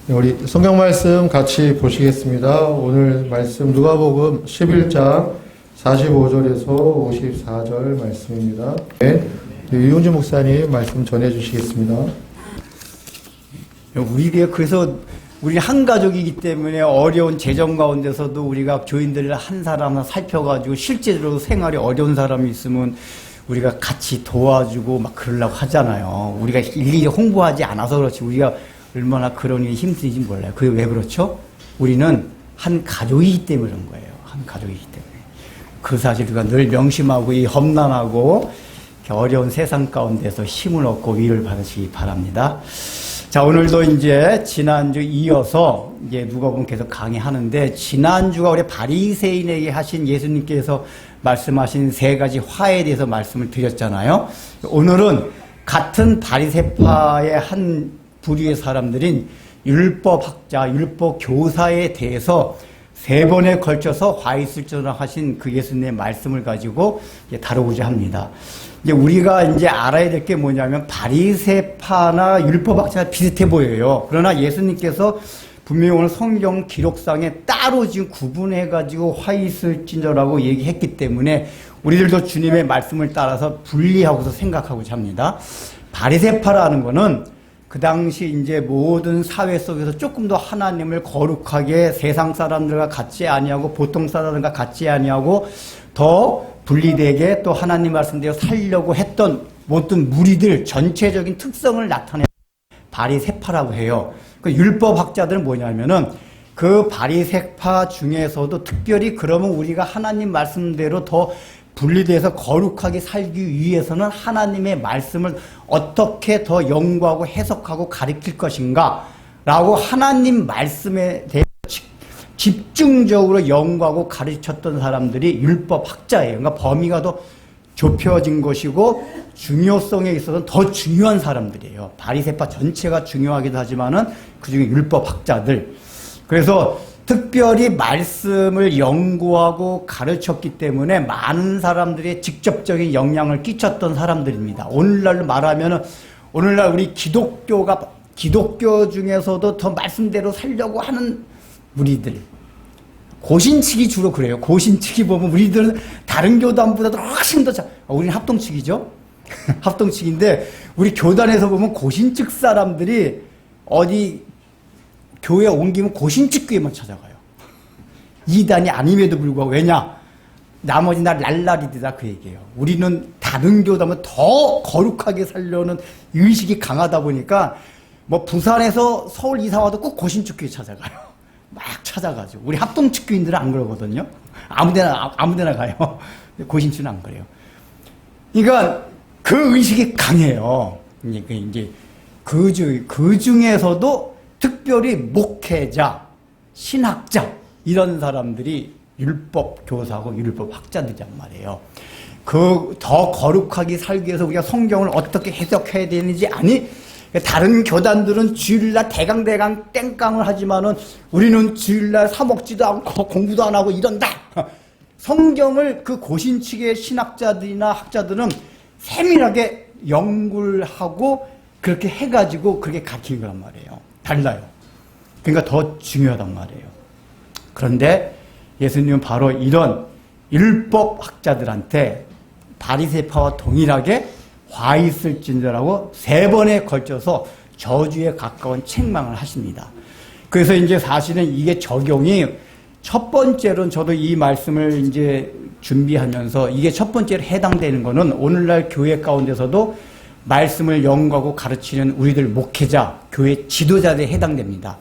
우리 성경 말씀 같이 보시겠습니다. 오늘 말씀 누가복음 11장 45절에서 54절 말씀입니다. 네, 유용진 목사님 말씀 전해 주시겠습니다. 그래서 우리 한 가족이기 때문에 어려운 재정 가운데서도 우리가 교인들을 한 사람 하나 살펴가지고 실제로 생활이 어려운 사람이 있으면 우리가 같이 도와주고 막 그러려고 하잖아요. 우리가 일일이 홍보하지 않아서 그렇지 우리가 얼마나 그런 일이 힘든지 몰라요. 그게 왜 그렇죠? 우리는 한 가족이기 때문에 그런 거예요. 한 가족이기 때문에. 그 사실을 우리가 늘 명심하고 이 험난하고 어려운 세상 가운데서 힘을 얻고 위를 받으시기 바랍니다. 자, 오늘도 이제 지난주 이어서 이제 누가복음 계속 강의하는데, 지난주가 우리 바리새인에게 하신 예수님께서 말씀하신 세 가지 화에 대해서 말씀을 드렸잖아요. 오늘은 같은 바리새파의 한 부류의 사람들인 율법학자, 율법교사에 대해서 세 번에 걸쳐서 화이슬전을 하신 그 예수님의 말씀을 가지고 다루고자 합니다. 이제 우리가 이제 알아야 될 게 뭐냐면 바리새파나 율법학자가 비슷해 보여요. 그러나 예수님께서 분명히 오늘 성경 기록상에 따로 지금 구분해가지고 화이슬진저라고 얘기했기 때문에 우리들도 주님의 말씀을 따라서 분리하고서 생각하고자 합니다. 바리새파라는 거는 그 당시 이제 모든 사회 속에서 조금 더 하나님을 거룩하게 세상 사람들과 같이 아니하고 보통 사람들과 같이 아니하고 더 분리되게 또 하나님 말씀대로 살려고 했던 모든 무리들 전체적인 특성을 나타내는 바리새파라고 해요. 그 율법학자들은 뭐냐면은 그 바리새파 중에서도 특별히 그러면 우리가 하나님 말씀대로 더 분리돼서 거룩하게 살기 위해서는 하나님의 말씀을 어떻게 더 연구하고 해석하고 가르칠 것인가 라고 하나님 말씀에 대해 집중적으로 연구하고 가르쳤던 사람들이 율법학자예요. 그러니까 범위가 더 좁혀진 것이고 중요성에 있어서는 더 중요한 사람들이에요. 바리새파 전체가 중요하기도 하지만은 그중에 율법학자들. 그래서 특별히 말씀을 연구하고 가르쳤기 때문에 많은 사람들이 직접적인 영향을 끼쳤던 사람들입니다. 오늘날로 말하면은 오늘날 우리 기독교 중에서도 더 말씀대로 살려고 하는 무리들. 고신측이 주로 그래요. 고신측이 보면 우리들은 다른 교단보다도 훨씬 더 우리는 합동측이죠. 합동측인데 우리 교단에서 보면 고신측 사람들이 어디 교회 옮기면 고신측 교회만 찾아가요. 이단이 아님에도 불구하고. 왜냐? 나머지 날 랄라리드다 그 얘기예요. 우리는 다른 교단은 더 거룩하게 살려는 의식이 강하다 보니까 뭐 부산에서 서울 이사 와도 꼭 고신측 교회 찾아가요. 막 찾아가죠. 우리 합동측 교인들은 안 그러거든요. 아무데나 가요. 고신측은 안 그래요. 그러니까 그 의식이 강해요. 이제 그 중에서도 특별히 목회자, 신학자 이런 사람들이 율법교사고 율법학자들이란 말이에요. 그 더 거룩하게 살기 위해서 우리가 성경을 어떻게 해석해야 되는지 아니 다른 교단들은 주일날 대강 땡깡을 하지만은 우리는 주일날 사 먹지도 않고 공부도 안 하고 이런다. 성경을 그 고신측의 신학자들이나 학자들은 세밀하게 연구를 하고 그렇게 해가지고 그렇게 가르치는 거란 말이에요. 달라요. 그러니까 더 중요하단 말이에요. 그런데 예수님은 바로 이런 율법학자들한테 바리새파와 동일하게 화 있을진저라고 세 번에 걸쳐서 저주에 가까운 책망을 하십니다. 그래서 이제 사실은 이게 적용이 첫 번째로는 저도 이 말씀을 이제 준비하면서 이게 첫 번째로 해당되는 거는 오늘날 교회 가운데서도 말씀을 연구하고 가르치는 우리들 목회자, 교회 지도자들에 해당됩니다.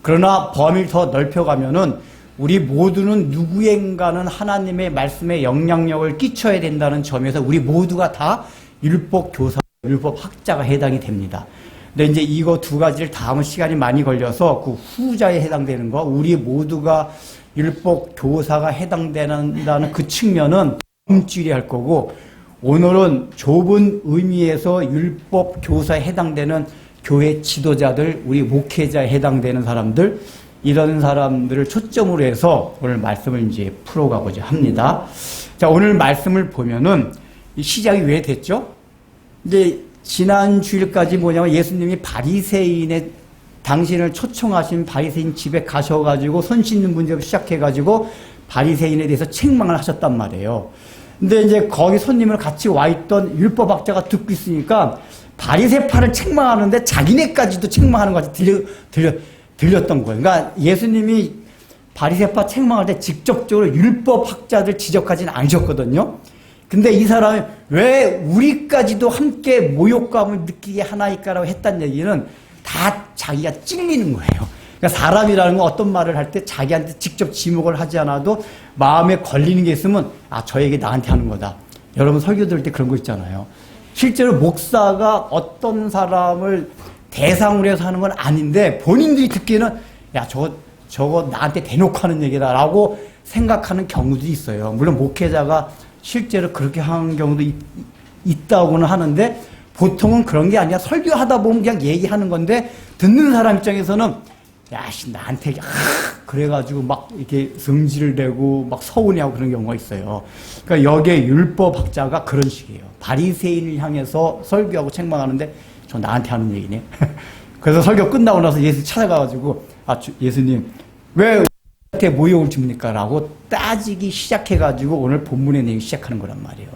그러나 범위를 더 넓혀가면은 우리 모두는 누구인가는 하나님의 말씀에 영향력을 끼쳐야 된다는 점에서 우리 모두가 다 율법교사, 율법학자가 해당이 됩니다. 근데 이제 이거 두 가지를 다음은 시간이 많이 걸려서 그 후자에 해당되는 거, 우리 모두가 율법교사가 해당된다는 그 측면은 다음 주에 할 거고, 오늘은 좁은 의미에서 율법교사에 해당되는 교회 지도자들, 우리 목회자에 해당되는 사람들, 이런 사람들을 초점으로 해서 오늘 말씀을 이제 풀어가고자 합니다. 자, 오늘 말씀을 보면은 시작이 왜 됐죠? 이제 지난 주일까지 뭐냐면 예수님이 바리새인의 당신을 초청하신 바리새인 집에 가셔가지고 손 씻는 문제부터 시작해가지고 바리새인에 대해서 책망을 하셨단 말이에요. 근데 이제 거기 손님을 같이 와 있던 율법학자가 듣고 있으니까 바리새파를 책망하는데 자기네까지도 책망하는 것 같이 들렸던 거예요. 그러니까 예수님이 바리새파 책망할 때 직접적으로 율법학자들 지적하지는 않으셨거든요. 근데 이 사람이 왜 우리까지도 함께 모욕감을 느끼게 하나이까라고 했다는 얘기는 다 자기가 찔리는 거예요. 그러니까 사람이라는 건 어떤 말을 할 때 자기한테 직접 지목을 하지 않아도 마음에 걸리는 게 있으면 아, 저 얘기 나한테 하는 거다. 여러분 설교 들을 때 그런 거 있잖아요. 실제로 목사가 어떤 사람을 대상으로 해서 하는 건 아닌데 본인들이 듣기에는 야, 저거 나한테 대놓고 하는 얘기다라고 생각하는 경우도 있어요. 물론 목회자가 실제로 그렇게 하는 경우도 있다고는 하는데 보통은 그런 게 아니라 설교하다 보면 그냥 얘기하는 건데 듣는 사람 입장에서는 야, 나한테 그래가지고 막 이렇게 성질을 내고 막 서운해하고 그런 경우가 있어요. 그러니까 여기에 율법학자가 그런 식이에요. 바리새인을 향해서 설교하고 책망하는데 저 나한테 하는 얘기네. 그래서 설교 끝나고 나서 예수 찾아가가지고 아, 예수님 왜 이렇게 모욕을 줍니까? 라고 따지기 시작해가지고 오늘 본문의 내용이 시작하는 거란 말이에요.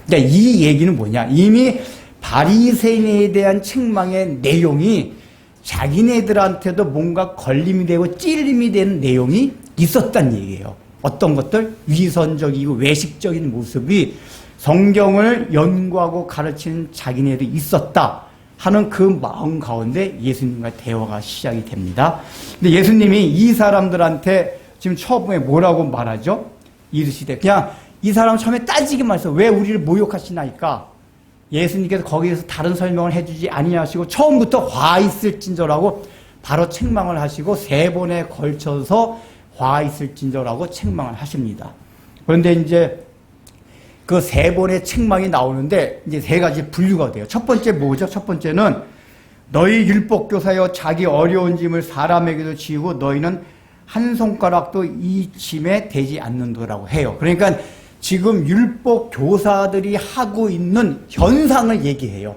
그러니까 이 얘기는 뭐냐? 이미 바리새인에 대한 책망의 내용이 자기네들한테도 뭔가 걸림이 되고 찔림이 되는 내용이 있었단 얘기예요. 어떤 것들? 위선적이고 외식적인 모습이 성경을 연구하고 가르치는 자기네들이 있었다 하는 그 마음 가운데 예수님과 대화가 시작이 됩니다. 근데 예수님이 이 사람들한테 지금 처음에 뭐라고 말하죠? 이르시되 그냥 이 사람 처음에 따지기만 해서 왜 우리를 모욕하시나이까? 예수님께서 거기에서 다른 설명을 해주지 아니하시고 처음부터 화 있을진저라고 바로 책망을 하시고 3번에 걸쳐서 화 있을진저라고 책망을 하십니다. 그런데 이제 그 3번의 책망이 나오는데 이제 3가지 분류가 돼요. 첫 번째 뭐죠? 첫 번째는 너희 율법교사여 자기 어려운 짐을 사람에게도 지우고 너희는 한 손가락도 이 짐에 대지 않는도라고 해요. 그러니까 지금 율법 교사들이 하고 있는 현상을 얘기해요.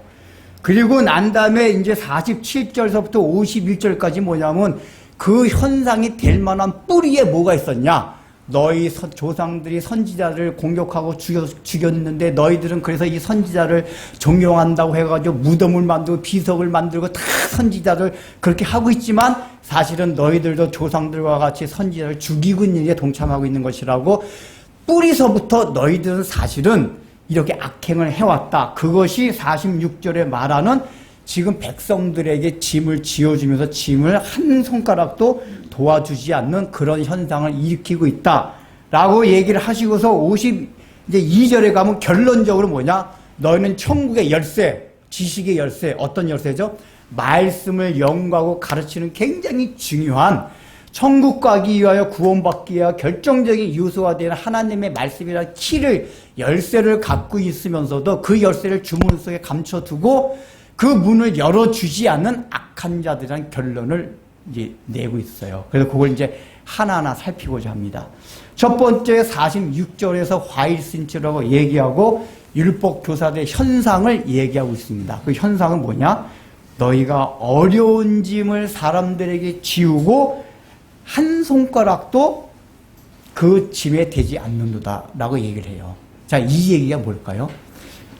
그리고 난 다음에 이제 47절서부터 51절까지 뭐냐면 그 현상이 될 만한 뿌리에 뭐가 있었냐? 너희 조상들이 선지자를 공격하고 죽였는데 너희들은 그래서 이 선지자를 존경한다고 해가지고 무덤을 만들고 비석을 만들고 다 선지자를 그렇게 하고 있지만 사실은 너희들도 조상들과 같이 선지자를 죽이고 있는 일에 동참하고 있는 것이라고 뿌리서부터 너희들은 사실은 이렇게 악행을 해왔다. 그것이 46절에 말하는 지금 백성들에게 짐을 지어주면서 짐을 한 손가락도 도와주지 않는 그런 현상을 일으키고 있다. 라고 얘기를 하시고서 52절에 가면 결론적으로 뭐냐? 너희는 천국의 열쇠, 지식의 열쇠, 어떤 열쇠죠? 말씀을 연구하고 가르치는 굉장히 중요한 천국 가기 위하여 구원받기 위하여 결정적인 요소가 되는 하나님의 말씀이라는 키를 열쇠를 갖고 있으면서도 그 열쇠를 주문 속에 감춰두고 그 문을 열어주지 않는 악한 자들이라는 결론을 이제 내고 있어요. 그래서 그걸 이제 하나하나 살피고자 합니다. 첫 번째 46절에서 화일신치라고 얘기하고 율법 교사들의 현상을 얘기하고 있습니다. 그 현상은 뭐냐? 너희가 어려운 짐을 사람들에게 지우고 한 손가락도 그 짐에 대지 않는도다 라고 얘기를 해요. 자, 이 얘기가 뭘까요?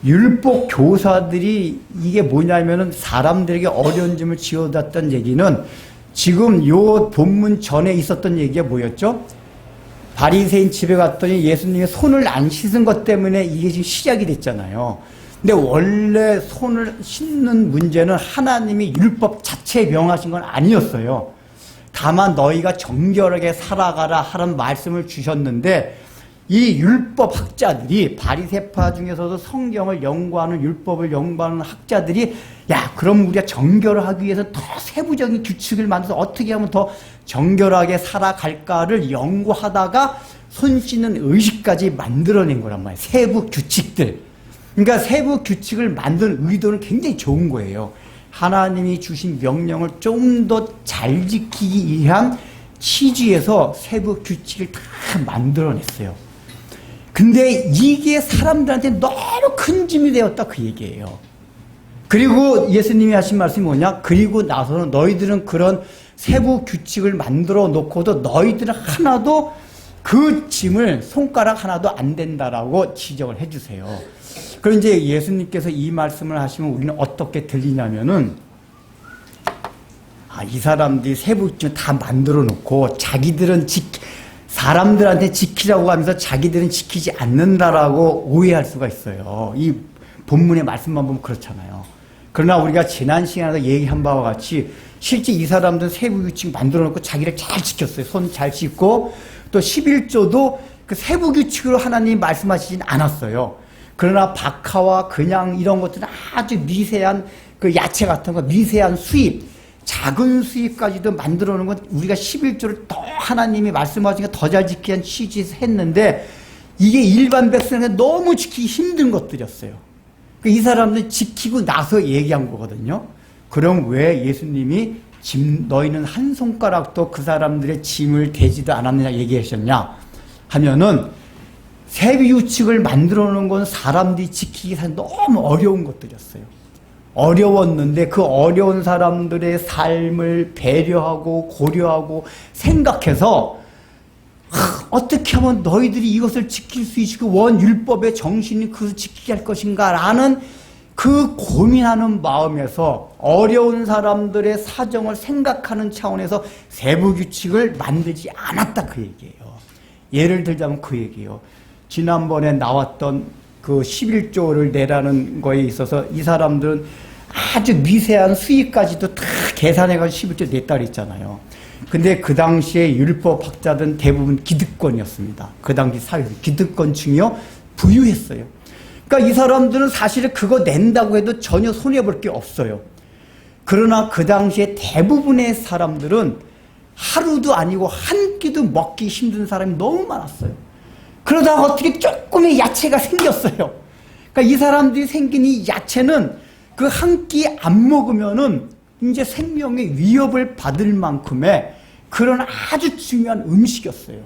율법 교사들이 이게 뭐냐면은 사람들에게 어려운 짐을 지어놨던 얘기는 지금 요 본문 전에 있었던 얘기가 뭐였죠? 바리새인 집에 갔더니 예수님이 손을 안 씻은 것 때문에 이게 지금 시작이 됐잖아요. 근데 원래 손을 씻는 문제는 하나님이 율법 자체에 명하신 건 아니었어요. 다만 너희가 정결하게 살아가라 하는 말씀을 주셨는데 이 율법 학자들이 바리새파 중에서도 성경을 연구하는 율법을 연구하는 학자들이 야 그럼 우리가 정결을 하기 위해서 더 세부적인 규칙을 만들어서 어떻게 하면 더 정결하게 살아갈까를 연구하다가 손 씻는 의식까지 만들어낸 거란 말이에요. 세부 규칙들. 그러니까 세부 규칙을 만드는 의도는 굉장히 좋은 거예요. 하나님이 주신 명령을 좀 더 잘 지키기 위한 취지에서 세부 규칙을 다 만들어냈어요. 근데 이게 사람들한테 너무 큰 짐이 되었다 그 얘기예요. 그리고 예수님이 하신 말씀이 뭐냐? 그리고 나서는 너희들은 그런 세부 규칙을 만들어 놓고도 너희들은 하나도 그 짐을 손가락 하나도 안 된다라고 지적을 해주세요. 그럼 이제 예수님께서 이 말씀을 하시면 우리는 어떻게 들리냐면은, 이 사람들이 세부 규칙을 다 만들어 놓고 자기들은 사람들한테 지키라고 하면서 자기들은 지키지 않는다라고 오해할 수가 있어요. 이 본문의 말씀만 보면 그렇잖아요. 그러나 우리가 지난 시간에 얘기한 바와 같이 실제 이 사람들은 세부 규칙 만들어 놓고 자기를 잘 지켰어요. 손 잘 씻고 또 11조도 그 세부 규칙으로 하나님이 말씀하시진 않았어요. 그러나 박하와 그냥 이런 것들은 아주 미세한 그 야채 같은 거, 미세한 수입, 작은 수입까지도 만들어 놓은 건 우리가 11조를 더 하나님이 말씀하시니까 더 잘 지키기 위한 취지에서 했는데 이게 일반 백성에게 너무 지키기 힘든 것들이었어요. 이 사람들 지키고 나서 얘기한 거거든요. 그럼 왜 예수님이 너희는 한 손가락도 그 사람들의 짐을 대지도 않았느냐 얘기하셨냐 하면은 세비규칙을 만들어 놓은 건 사람들이 지키기 사실 너무 어려운 것들이었어요. 어려웠는데 그 어려운 사람들의 삶을 배려하고 고려하고 생각해서 어떻게 하면 너희들이 이것을 지킬 수 있고 원율법의 정신이 그것을 지키게 할 것인가 라는 그 고민하는 마음에서 어려운 사람들의 사정을 생각하는 차원에서 세부규칙을 만들지 않았다 그 얘기예요. 예를 들자면 그 얘기예요. 지난번에 나왔던 그 11조를 내라는 거에 있어서 이 사람들은 아주 미세한 수익까지도 다 계산해가지고 11조 냈다 그랬잖아요. 근데 그 당시에 율법학자들은 대부분 기득권이었습니다. 그 당시 사회에서 기득권층이요 부유했어요. 그러니까 이 사람들은 사실은 그거 낸다고 해도 전혀 손해볼 게 없어요. 그러나 그 당시에 대부분의 사람들은 하루도 아니고 한 끼도 먹기 힘든 사람이 너무 많았어요. 그러다가 어떻게 조금의 야채가 생겼어요. 그러니까 이 사람들이 생긴 이 야채는 그 한 끼 안 먹으면은 이제 생명의 위협을 받을 만큼의 그런 아주 중요한 음식이었어요.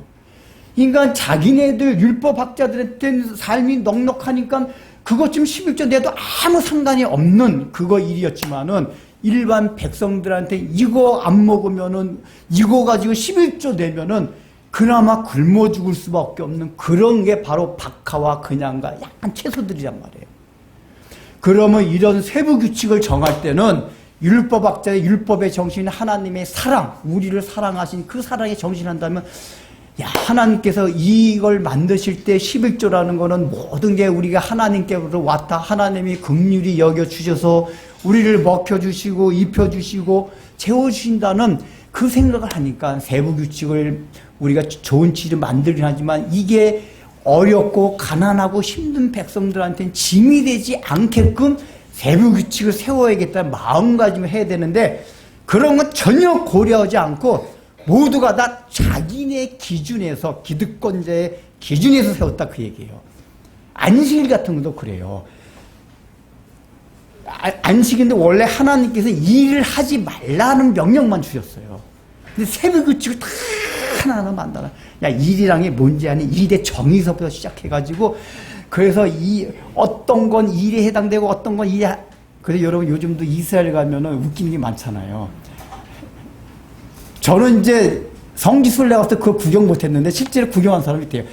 그러니까 자기네들 율법학자들한테는 삶이 넉넉하니까 그것 좀 11조 내도 아무 상관이 없는 그거 일이었지만은 일반 백성들한테 이거 안 먹으면은 이거 가지고 11조 내면은 그나마 굶어 죽을 수밖에 없는 그런 게 바로 박하와 그냥과 약간 채소들이란 말이에요. 그러면 이런 세부 규칙을 정할 때는 율법학자의 율법의 정신, 하나님의 사랑, 우리를 사랑하신 그 사랑의 정신을 한다면, 하나님께서 이걸 만드실 때 11조라는 거는 모든 게 우리가 하나님께로 왔다. 하나님이 긍휼히 여겨주셔서 우리를 먹혀주시고, 입혀주시고, 채워주신다는 그 생각을 하니까 세부 규칙을 우리가 좋은 치를 만들긴 하지만 이게 어렵고 가난하고 힘든 백성들한테는 짐이 되지 않게끔 세부 규칙을 세워야겠다는 마음가짐을 해야 되는데 그런 건 전혀 고려하지 않고 모두가 다 자기네 기준에서 기득권자의 기준에서 세웠다 그 얘기예요. 안식일 같은 것도 그래요. 안식일인데 원래 하나님께서 일을 하지 말라는 명령만 주셨어요. 근데 세부 규칙을 다 하나하나 만들어. 일이란 게 뭔지 아니 일의 정의서부터 시작해가지고 그래서 어떤 건 일에 해당되고 어떤 건 일에 그래서 여러분 요즘도 이스라엘 가면은 웃기는 게 많잖아요. 저는 이제 성지순례 가서 그거 구경 못했는데 실제로 구경한 사람이 있대요.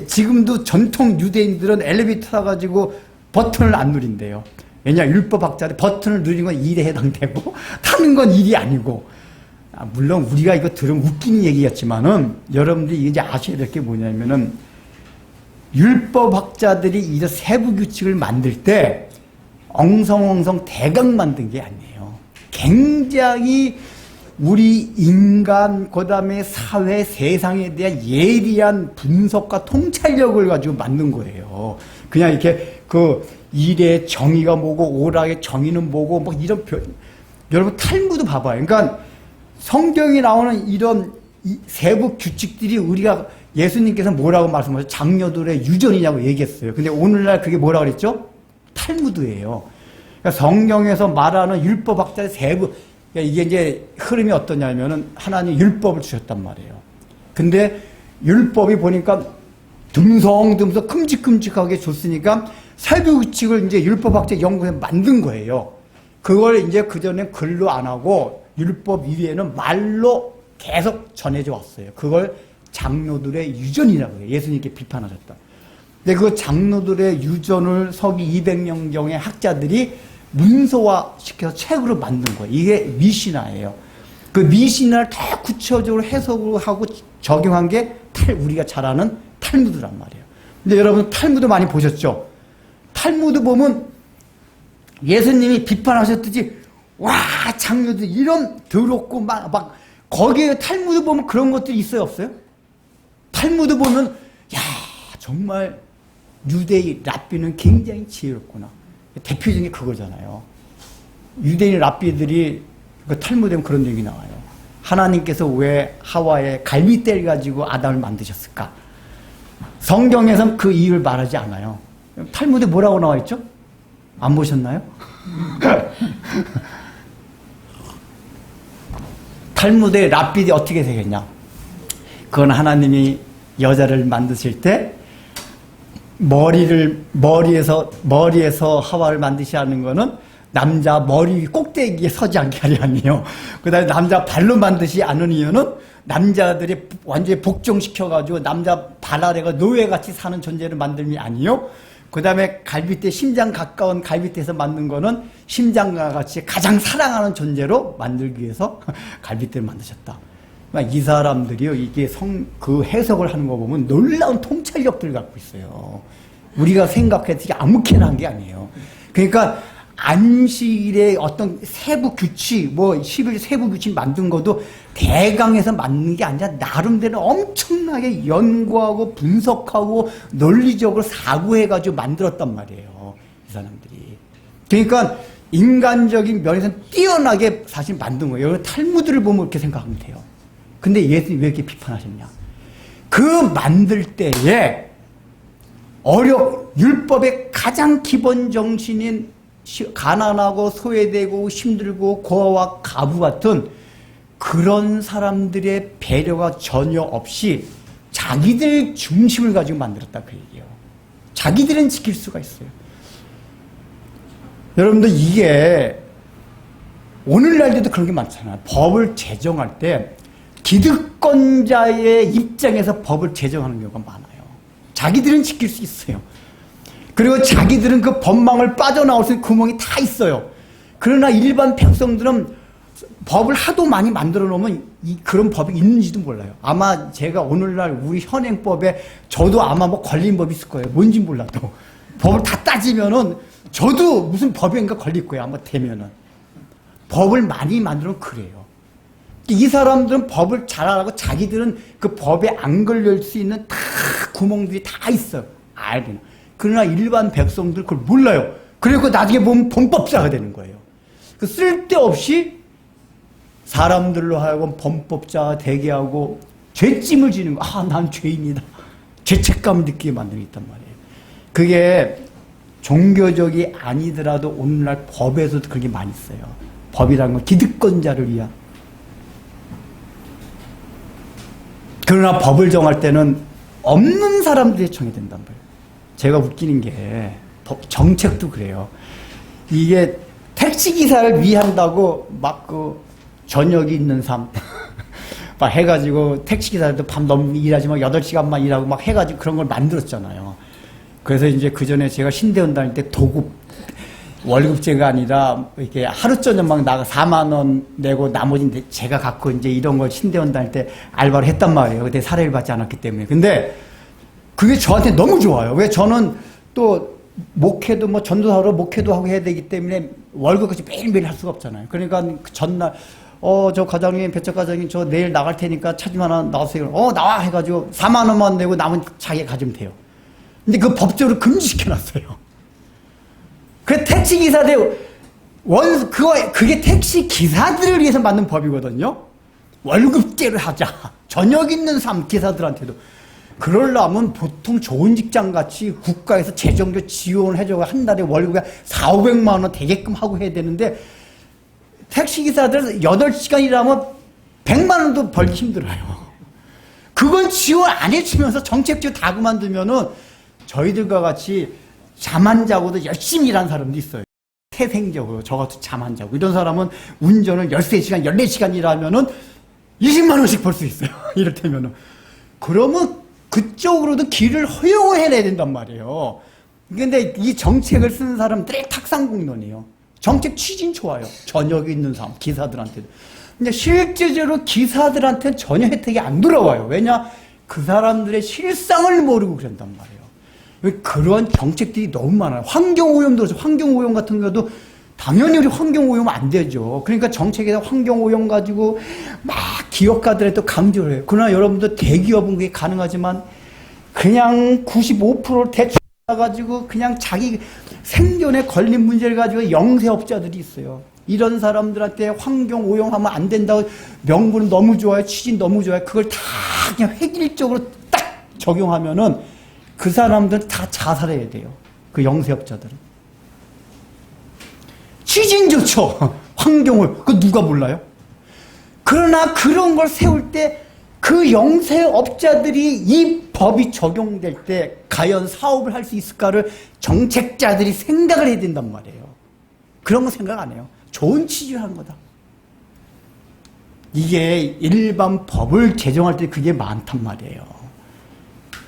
지금도 전통 유대인들은 엘리베이터 타가지고 버튼을 안 누린대요. 왜냐 율법학자들 버튼을 누리는 건 일에 해당되고 타는 건 일이 아니고. 물론 우리가 이거 들으면 웃기는 얘기였지만은 여러분들이 이제 아셔야 될 게 뭐냐면은 율법학자들이 이런 세부 규칙을 만들 때 엉성엉성 대강 만든 게 아니에요. 굉장히 우리 인간 그다음에 사회 세상에 대한 예리한 분석과 통찰력을 가지고 만든 거예요. 그냥 이렇게 그 일의 정의가 뭐고 오락의 정의는 뭐고 뭐 이런 여러분 탈무드 봐봐요. 그러니까 성경에 나오는 이런 세부 규칙들이 우리가 예수님께서 뭐라고 말씀하셨어요? 장녀들의 유전이냐고 얘기했어요. 근데 오늘날 그게 뭐라고 그랬죠? 탈무드예요. 그러니까 성경에서 말하는 율법학자의 세부, 그러니까 이게 이제 흐름이 어떠냐면은 하나님 율법을 주셨단 말이에요. 근데 율법이 보니까 듬성듬성 큼직큼직하게 줬으니까 설교규칙을 이제 율법학적 연구에서 만든 거예요. 그걸 이제 그전에 글로 안 하고 율법 이외에는 말로 계속 전해져 왔어요. 그걸 장로들의 유전이라고 해요. 예수님께 비판하셨다. 근데 그 장로들의 유전을 서기 200년경의 학자들이 문서화 시켜서 책으로 만든 거예요. 이게 미시나예요. 그 미시나를 다 구체적으로 해석을 하고 적용한 게 우리가 잘 아는 탈무드란 말이에요. 근데 여러분 탈무드 많이 보셨죠? 탈무드 보면 예수님이 비판하셨듯이 와 장로들 이런 더럽고 막 거기에 탈무드 보면 그런 것들이 있어요 없어요? 탈무드 보면 야 정말 유대인 랍비는 굉장히 지혜롭구나. 대표적인 게 그거잖아요. 유대인 랍비들이 그 탈무드에 그런 얘기 나와요. 하나님께서 왜 하와에 갈빗대를 가지고 아담을 만드셨을까? 성경에서는 그 이유를 말하지 않아요. 탈무드에 뭐라고 나와 있죠? 안 보셨나요? 탈무드의 랍비들이 어떻게 되겠냐? 그건 하나님이 여자를 만드실 때 머리에서 하와를 만드시는 거는 남자 머리 꼭대기에 서지 않게 하려 함이요. 그 다음에 남자 발로 만드시 않은 이유는 남자들이 완전히 복종시켜가지고 남자 발 아래가 노예같이 사는 존재를 만들미 아니요. 그 다음에 갈빗대, 심장 가까운 갈빗대에서 만든 거는 심장과 같이 가장 사랑하는 존재로 만들기 위해서 갈빗대를 만드셨다. 이 사람들이요, 이게 그 해석을 하는 거 보면 놀라운 통찰력들을 갖고 있어요. 우리가 생각해도 아무렇게나 한 게 아니에요. 그러니까 안식일의 어떤 세부 규칙, 10일 세부 규칙 만든 것도 대강에서 만든 게 아니라 나름대로 엄청나게 연구하고 분석하고 논리적으로 사고해가지고 만들었단 말이에요. 이 사람들이. 그러니까 인간적인 면에서는 뛰어나게 사실 만든 거예요. 여기 탈무드를 보면 이렇게 생각하면 돼요. 근데 예수님이 왜 이렇게 비판하셨냐? 그 만들 때에 율법의 가장 기본 정신인 가난하고 소외되고 힘들고 고아와 가부 같은 그런 사람들의 배려가 전혀 없이 자기들 중심을 가지고 만들었다 그 얘기예요. 자기들은 지킬 수가 있어요. 여러분들 이게 오늘날도 그런 게 많잖아요. 법을 제정할 때 기득권자의 입장에서 법을 제정하는 경우가 많아요. 자기들은 지킬 수 있어요. 그리고 자기들은 그 법망을 빠져나올 수 있는 구멍이 다 있어요. 그러나 일반 백성들은 법을 하도 많이 만들어 놓으면 그런 법이 있는지도 몰라요. 아마 제가 오늘날 우리 현행법에 저도 아마 걸린 법이 있을 거예요. 뭔지 몰라도. 법을 다 따지면은 저도 무슨 법인가 걸릴 거예요. 아마 되면은. 법을 많이 만들면 그래요. 이 사람들은 법을 잘 알고 자기들은 그 법에 안 걸릴 수 있는 다 구멍들이 다 있어요. 알기는. 그러나 일반 백성들 그걸 몰라요. 그리고 나중에 보면 범법자가 되는 거예요. 그 쓸데없이 사람들로 하여금 범법자가 되게 하고 죄짐을 지는 거. 아, 난 죄인이다. 죄책감을 느끼게 만들고 있단 말이에요. 그게 종교적이 아니더라도 오늘날 법에서도 그게 많이 있어요. 법이라는 건 기득권자를 위한. 그러나 법을 정할 때는 없는 사람들이 정해진단 말이에요. 제가 웃기는 게 정책도 그래요. 이게 택시기사를 위한다고 막 저녁이 있는 삶 막 해가지고 택시기사들도 밤 너무 일하지 막 8시간만 일하고 막 해가지고 그런 걸 만들었잖아요. 그래서 이제 그 전에 제가 신대원 다닐 때 도급 월급제가 아니라 이렇게 하루 저녁 막 나가 4만 원 내고 나머지는 제가 갖고 이제 이런 걸 신대원 다닐 때 알바를 했단 말이에요. 그때 사례를 받지 않았기 때문에. 근데 그게 저한테 너무 좋아요. 왜 저는 또 목회도 전도사로 목회도 하고 해야 되기 때문에 월급까지 매일매일 할 수가 없잖아요. 그러니까 그 전날 저 과장님, 배척 과장님 저 내일 나갈 테니까 차 좀 하나 나오세요. 나와 해가지고 4만 원만 내고 남은 자기가 가지면 돼요. 근데 그 법적으로 금지시켜놨어요. 그 택시기사들 그게 택시기사들을 위해서 만든 법이거든요. 월급제를 하자. 저녁 있는 삶 기사들한테도. 그러려면 보통 좋은 직장같이 국가에서 재정적 지원을 해줘서 한 달에 월급에 400~500만 원 되게끔 하고 해야 되는데 택시기사들 8시간 일하면 100만 원도 벌기 힘들어요. 그건 지원 안 해주면서 정책 지원 다 그만두면은 저희들과 같이 잠 안 자고도 열심히 일하는 사람도 있어요. 태생적으로 저 같은 잠 안 자고 이런 사람은 운전을 13시간, 14시간 일하면은 20만 원씩 벌 수 있어요. 이를테면은. 그러면 그쪽으로도 길을 허용해야 된단 말이에요. 근데 이 정책을 쓰는 사람들의 탁상공론이에요. 정책 취지는 좋아요. 저녁이 있는 사람, 기사들한테도. 근데 실제적으로 기사들한테는 전혀 혜택이 안 돌아와요. 왜냐? 그 사람들의 실상을 모르고 그런단 말이에요. 그런 정책들이 너무 많아요. 환경오염도 그렇죠. 환경오염 같은 경우도 당연히 우리 환경오염 안 되죠. 그러니까 정책에서 환경오염 가지고 막 기업가들한테 또 강조를 해요. 그러나 여러분들 대기업은 그게 가능하지만 그냥 95%를 대출 가지고 그냥 자기 생존에 걸린 문제를 가지고 영세업자들이 있어요. 이런 사람들한테 환경오염하면 안 된다고 명분은 너무 좋아요. 취지는 너무 좋아요. 그걸 다 그냥 획일적으로 딱 적용하면은 그 사람들은 다 자살해야 돼요. 그 영세업자들은. 취지는 좋죠. 환경오염. 그거 누가 몰라요? 그러나 그런 걸 세울 때 그 영세업자들이 이 법이 적용될 때 과연 사업을 할 수 있을까를 정책자들이 생각을 해야 된단 말이에요. 그런 거 생각 안 해요. 좋은 취지를 하는 거다. 이게 일반 법을 제정할 때 그게 많단 말이에요.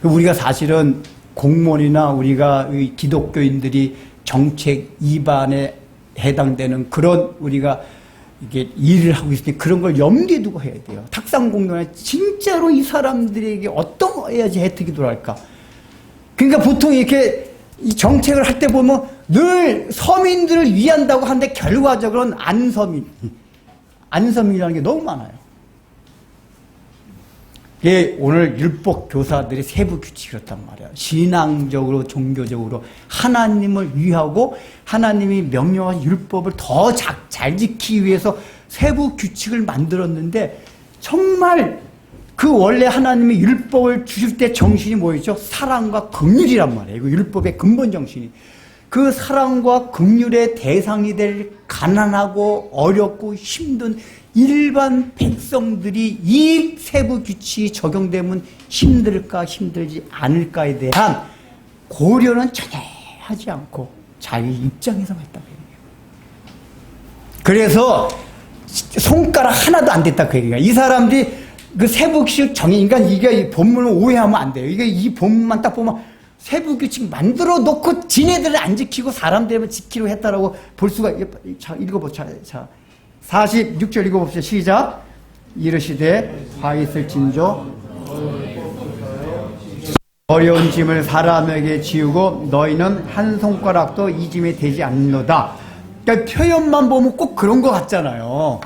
우리가 사실은 공무원이나 우리가 기독교인들이 정책 위반에 해당되는 그런 우리가 이게 일을 하고 있으니 그런 걸 염두에 두고 해야 돼요. 탁상공론에 진짜로 이 사람들에게 어떤 해야지 혜택이 돌아갈까. 그러니까 보통 이렇게 이 정책을 할 때 보면 늘 서민들을 위한다고 하는데 결과적으로는 안서민이라는 게 너무 많아요. 이게 오늘 율법 교사들의 세부 규칙이었단 말이에요. 신앙적으로 종교적으로 하나님을 위하고 하나님이 명령한 율법을 더 잘 지키기 위해서 세부 규칙을 만들었는데 정말 그 원래 하나님이 율법을 주실 때 정신이 뭐였죠? 사랑과 긍휼이란 말이에요. 그 율법의 근본 정신이. 그 사랑과 긍휼의 대상이 될 가난하고 어렵고 힘든 일반 백성들이 이 세부 규칙이 적용되면 힘들까 힘들지 않을까에 대한 고려는 전혀 하지 않고 자기 입장에서만 했다고 해요. 그래서 손가락 하나도 안 됐다 그 얘기가. 이 사람들이 그 세부 규칙 정의, 그러니까 이게 이 본문을 오해하면 안 돼요. 이게 이 본문만 딱 보면 세부 규칙 만들어 놓고 지네들을 안 지키고 사람들만 지키려고 했다라고 볼 수가. 자, 읽어보자. 자, 46절 읽어봅시다. 시작. 이르시되 화 있을 진조 어려운 짐을 사람에게 지우고 너희는 한 손가락도 이 짐에 되지 않는도다. 그러니까 표현만 보면 꼭 그런 것 같잖아요.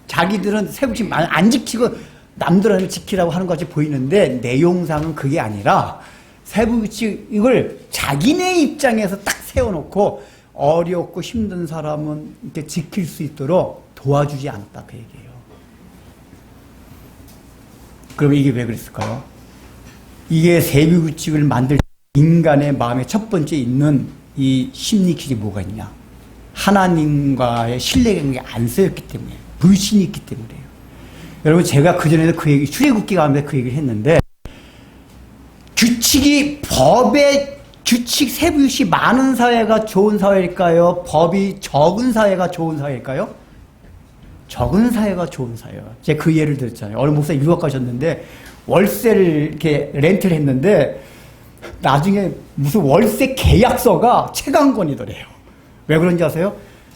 자기들은 세부규칙 안 지키고 남들은 지키라고 하는 것 같이 보이는데 내용상은 그게 아니라 세부규칙을 자기네 입장에서 딱 세워놓고 어렵고 힘든 사람은 이렇게 지킬 수 있도록 도와주지 않았다 그 얘기예요. 그럼 이게 왜 그랬을까요? 이게 세부규칙을 만들 인간의 마음에 첫 번째 있는 이 심리 기질이 뭐가 있냐? 하나님과의 신뢰관계가 안 쓰였기 때문에, 불신이 있기 때문에요. 여러분 제가 그전에도 그 얘기, 출애굽기 가운데 그 얘기를 했는데 규칙이 법의 규칙 세부규칙이 많은 사회가 좋은 사회일까요? 법이 적은 사회가 좋은 사회일까요? 적은 사회가 좋은 사회예요. 제가 그 예를 들었잖아요. 어느 목사님 유학 가셨는데 월세를 이렇게 렌트를 했는데 나중에 무슨 월세 계약서가 채광권이더래요. 왜 그런지 아세요?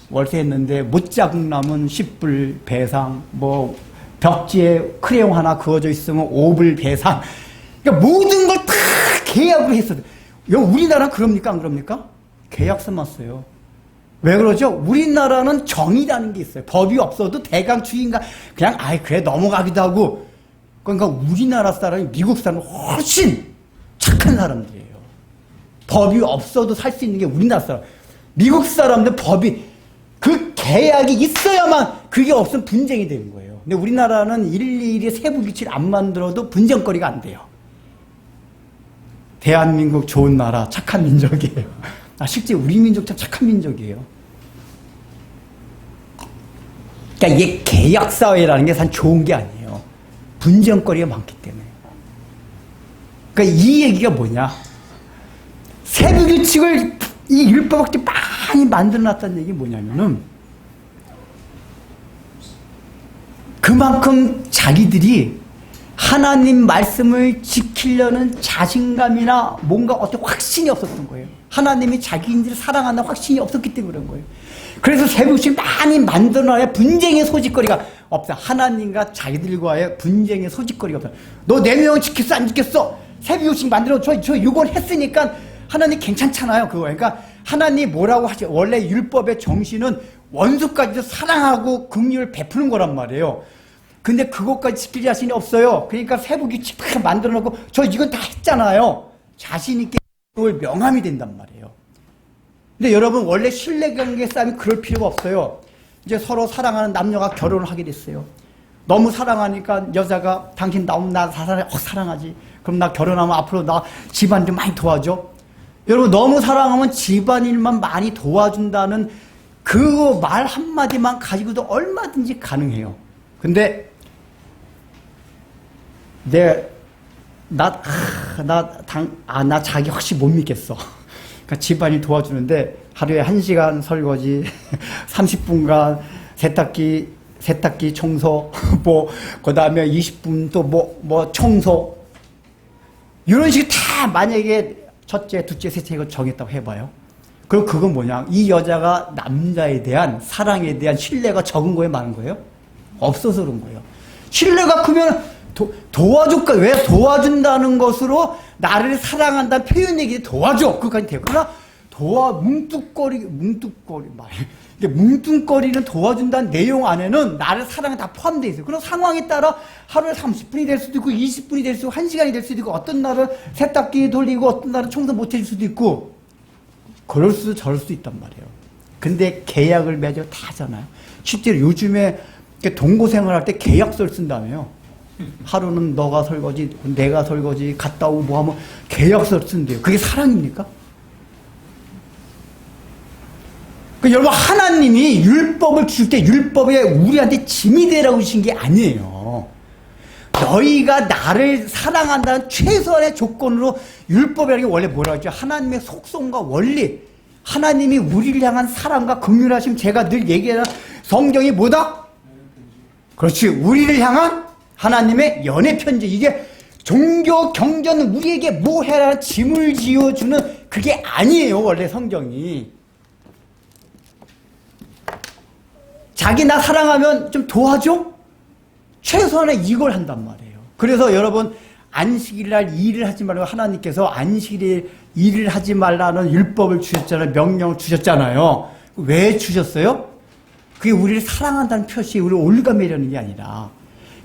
월세 했는데 못자국남은 10불 배상, 뭐 벽지에 크레용 하나 그어져 있으면 5불 배상. 그러니까 모든 걸 다 계약을 했어요. 우리나라는 그럽니까? 안 그럽니까? 계약서만 써요. 왜 그러죠? 우리나라는 정의라는 게 있어요. 법이 없어도 대강 주인가 그냥 아이 그래 넘어가기도 하고. 그러니까 우리나라 사람이 미국 사람은 훨씬 착한 사람들이에요. 법이 없어도 살 수 있는 게 우리나라 사람. 미국 사람들 법이 그 계약이 있어야만 그게 없으면 분쟁이 되는 거예요. 근데 우리나라는 일일이 세부 규칙을 안 만들어도 분쟁거리가 안 돼요. 대한민국 좋은 나라, 착한 민족이에요. 실제 우리 민족 참 착한 민족이에요. 그러니까 이게 계약사회라는 게 참 좋은 게 아니에요. 분쟁거리가 많기 때문에. 그러니까 이 얘기가 뭐냐? 세부규칙을 이 율법학자 많이 만들어놨다는 얘기 뭐냐면은 그만큼 자기들이 하나님 말씀을 지키려는 자신감이나 뭔가 어떤 확신이 없었던 거예요. 하나님이 자기인들을 사랑한다는 확신이 없었기 때문에 그런 거예요. 그래서 세부규칙을 많이 만들어놔야 분쟁의 소지거리가 없다. 하나님과 자기들과의 분쟁의 소지거리가 없다. 너 내 명령 지켰어 안 지켰어? 세부규칙 만들어 저 이건 했으니까 하나님 괜찮잖아요. 그거. 그러니까 하나님 뭐라고 하죠? 원래 율법의 정신은 원수까지도 사랑하고 긍휼을 베푸는 거란 말이에요. 근데 그것까지 지킬 자신이 없어요. 그러니까 세부규칙 막 만들어 놓고 저 이건 다 했잖아요. 자신 있게 그걸 명함이 된단 말이에요. 근데 여러분 원래 신뢰관계 싸움이 그럴 필요가 없어요. 이제 서로 사랑하는 남녀가 결혼을 하게 됐어요. 너무 사랑하니까 여자가 당신 나 사랑하지. 그럼 나 결혼하면 앞으로 나 집안 좀 많이 도와줘. 여러분 너무 사랑하면 집안일만 많이 도와준다는 그 말 한마디만 가지고도 얼마든지 가능해요. 근데 나 자기 확실히 못 믿겠어. 그러니까 집안일 도와주는데 하루에 1시간 설거지, 30분간 세탁기 청소, 그 다음에 20분 또 청소. 이런 식으로 다 만약에 첫째, 둘째, 셋째 이거 정했다고 해봐요. 그럼 그건 뭐냐? 이 여자가 남자에 대한 사랑에 대한 신뢰가 적은 거예요? 많은 거예요? 없어서 그런 거예요. 신뢰가 크면 도와줄까? 왜 도와준다는 것으로 나를 사랑한다는 표현 얘기 도와줘. 그까지 돼요. 그러나 뭉뚱거리는 도와준다는 내용 안에는 나를 사랑이 다 포함되어 있어요. 그런 상황에 따라 하루에 30분이 될 수도 있고 20분이 될 수도 있고 1시간이 될 수도 있고 어떤 날은 세탁기 돌리고 어떤 날은 청소 못 해줄 수도 있고 그럴 수도 저럴 수도 있단 말이에요. 근데 계약을 맺어 다 하잖아요. 실제로 요즘에 동거생활할 때 계약서를 쓴다며요. 하루는 너가 설거지, 내가 설거지, 갔다 오고 뭐 하면 계약서를 쓴대요. 그게 사랑입니까? 여러분 하나님이 율법을 줄 때 율법에 우리한테 짐이 되라고 주신 게 아니에요. 너희가 나를 사랑한다는 최소한의 조건으로 율법이라는 게 원래 뭐라고 하죠? 하나님의 속성과 원리, 하나님이 우리를 향한 사랑과 긍휼하심, 제가 늘 얘기하는 성경이 뭐다? 그렇지, 우리를 향한 하나님의 연애 편지. 이게 종교 경전은 우리에게 뭐 해라 짐을 지어주는 그게 아니에요. 원래 성경이 자기 나 사랑하면 좀 도와줘? 최소한의 이걸 한단 말이에요. 그래서 여러분 안식일날 일을 하지 말라고 하나님께서 안식일에 일을 하지 말라는 율법을 주셨잖아요. 명령을 주셨잖아요. 왜 주셨어요? 그게 우리를 사랑한다는 표시, 우리를 올가매려는 게 아니라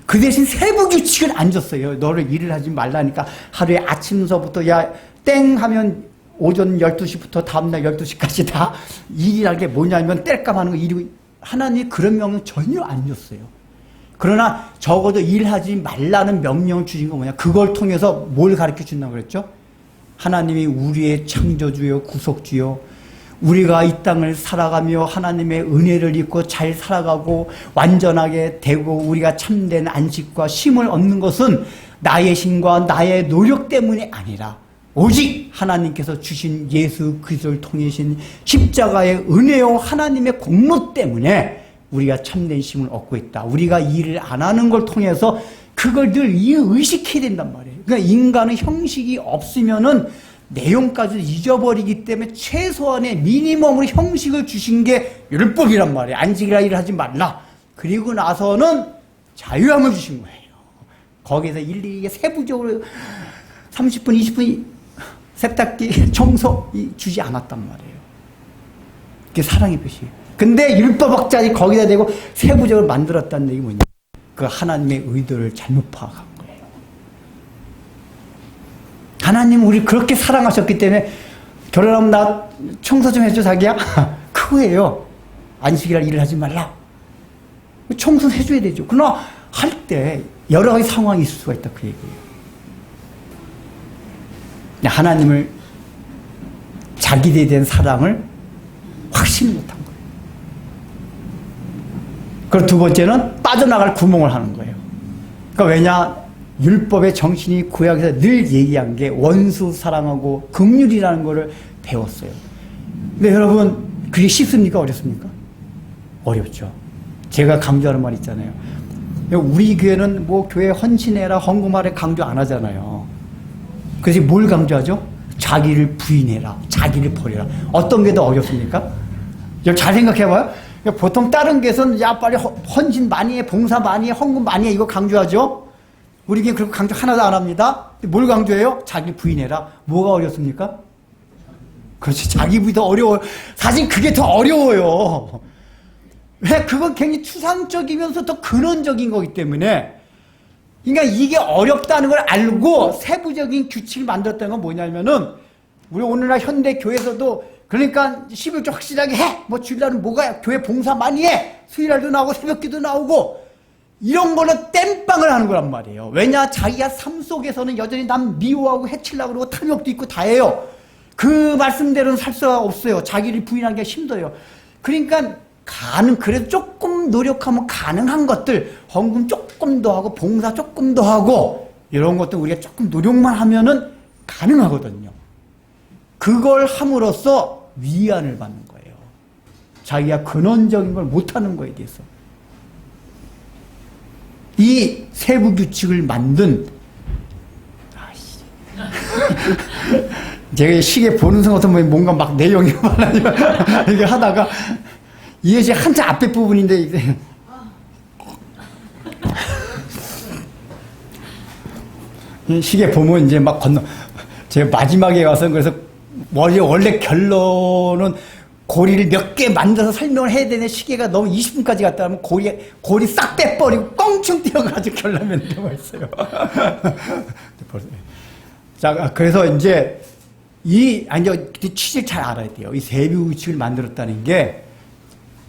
그 대신 세부 규칙을 안 줬어요. 너를 일을 하지 말라니까 하루에 아침서부터 야 땡 하면 오전 12시부터 다음날 12시까지 다 일이라는 게 뭐냐면 뗄감하는 거 일이고 하나님이 그런 명령 전혀 안 줬어요. 그러나 적어도 일하지 말라는 명령을 주신 건 뭐냐? 그걸 통해서 뭘 가르쳐 준다고 그랬죠? 하나님이 우리의 창조주요 구속주요 우리가 이 땅을 살아가며 하나님의 은혜를 입고 잘 살아가고 완전하게 되고 우리가 참된 안식과 쉼을 얻는 것은 나의 힘과 나의 노력 때문이 아니라 오직 하나님께서 주신 예수 그리스도를 통해신 십자가의 은혜요 하나님의 공로 때문에 우리가 참된 쉼을 얻고 있다. 우리가 일을 안 하는 걸 통해서 그걸 늘 의식해야 된단 말이에요. 그러니까 인간은 형식이 없으면은 내용까지 잊어버리기 때문에 최소한의 미니멈으로 형식을 주신 게 율법이란 말이에요. 안식일날 일을 하지 말라. 그리고 나서는 자유함을 주신 거예요. 거기서 일일이 세부적으로 30분, 20분 세탁기, 청소 주지 않았단 말이에요. 그게 사랑의 표시예요. 근데 율법학자들이 거기다 대고 세부적으로 만들었다는 얘기 뭐냐? 그 하나님의 의도를 잘못 파악한 거예요. 하나님은 우리 그렇게 사랑하셨기 때문에 결혼하면 나 청소 좀 해줘 자기야? 그거예요. 안식일날 일을 하지 말라. 청소 해줘야 되죠. 그러나 할 때 여러 가지 상황이 있을 수가 있다 그 얘기예요. 하나님을 자기들에 대한 사랑을 확신 못한 거예요. 그리고 두 번째는 빠져나갈 구멍을 하는 거예요. 그러니까 왜냐? 율법의 정신이 구약에서 늘 얘기한 게 원수 사랑하고 긍휼이라는 거를 배웠어요. 근데 여러분 그게 쉽습니까? 어렵습니까? 어렵죠. 제가 강조하는 말 있잖아요. 우리 교회는 뭐 교회 헌신해라 헌금하라 강조 안 하잖아요. 그래서 뭘 강조하죠? 자기를 부인해라, 자기를 버려라. 어떤 게 더 어렵습니까? 잘 생각해봐요. 보통 다른 교회에서는 야 빨리 헌신 많이 해, 봉사 많이 해, 헌금 많이 해 이거 강조하죠. 우리 교회 그렇게 강조 하나도 안 합니다. 뭘 강조해요? 자기 부인해라. 뭐가 어렵습니까? 그렇지, 자기 부인이 더 어려워요. 사실 그게 더 어려워요. 왜? 그건 굉장히 추상적이면서 더 근원적인 거기 때문에. 그러니까 이게 어렵다는 걸 알고 세부적인 규칙을 만들었다는 건 뭐냐면은 우리 오늘날 현대 교회에서도 그러니까 11조 확실하게 해. 뭐 주일날은 뭐가 교회 봉사 많이 해. 수요일날도 나오고 새벽기도 나오고 이런 거는 땜빵을 하는 거란 말이에요. 왜냐? 자기가 삶 속에서는 여전히 남 미워하고 해치려고 그러고 탐욕도 있고 다 해요. 그 말씀대로는 살 수가 없어요. 자기를 부인하기가 힘들어요. 그러니까 그래도 조금 노력하면 가능한 것들, 헌금 조금 더 하고, 봉사 조금 더 하고, 이런 것도 우리가 조금 노력만 하면은 가능하거든요. 그걸 함으로써 위안을 받는 거예요. 자기가 근원적인 걸 못하는 거에 대해서. 이 세부 규칙을 만든, 제가 시계 보는 순간부터 뭔가 막 내용이 많아요. 이렇게 하다가, 이것이 한참 앞에 부분인데, 이제. 시계 보면 이제 막 제가 마지막에 와서 그래서 원래 결론은 고리를 몇 개 만들어서 설명을 해야 되는 시계가 너무 20분까지 갔다 하면 고리 싹 빼버리고 껑충 뛰어가지고 결론면 되고 있어요. 자, 그래서 이제 취지를 잘 알아야 돼요. 이 세부 규칙을 만들었다는 게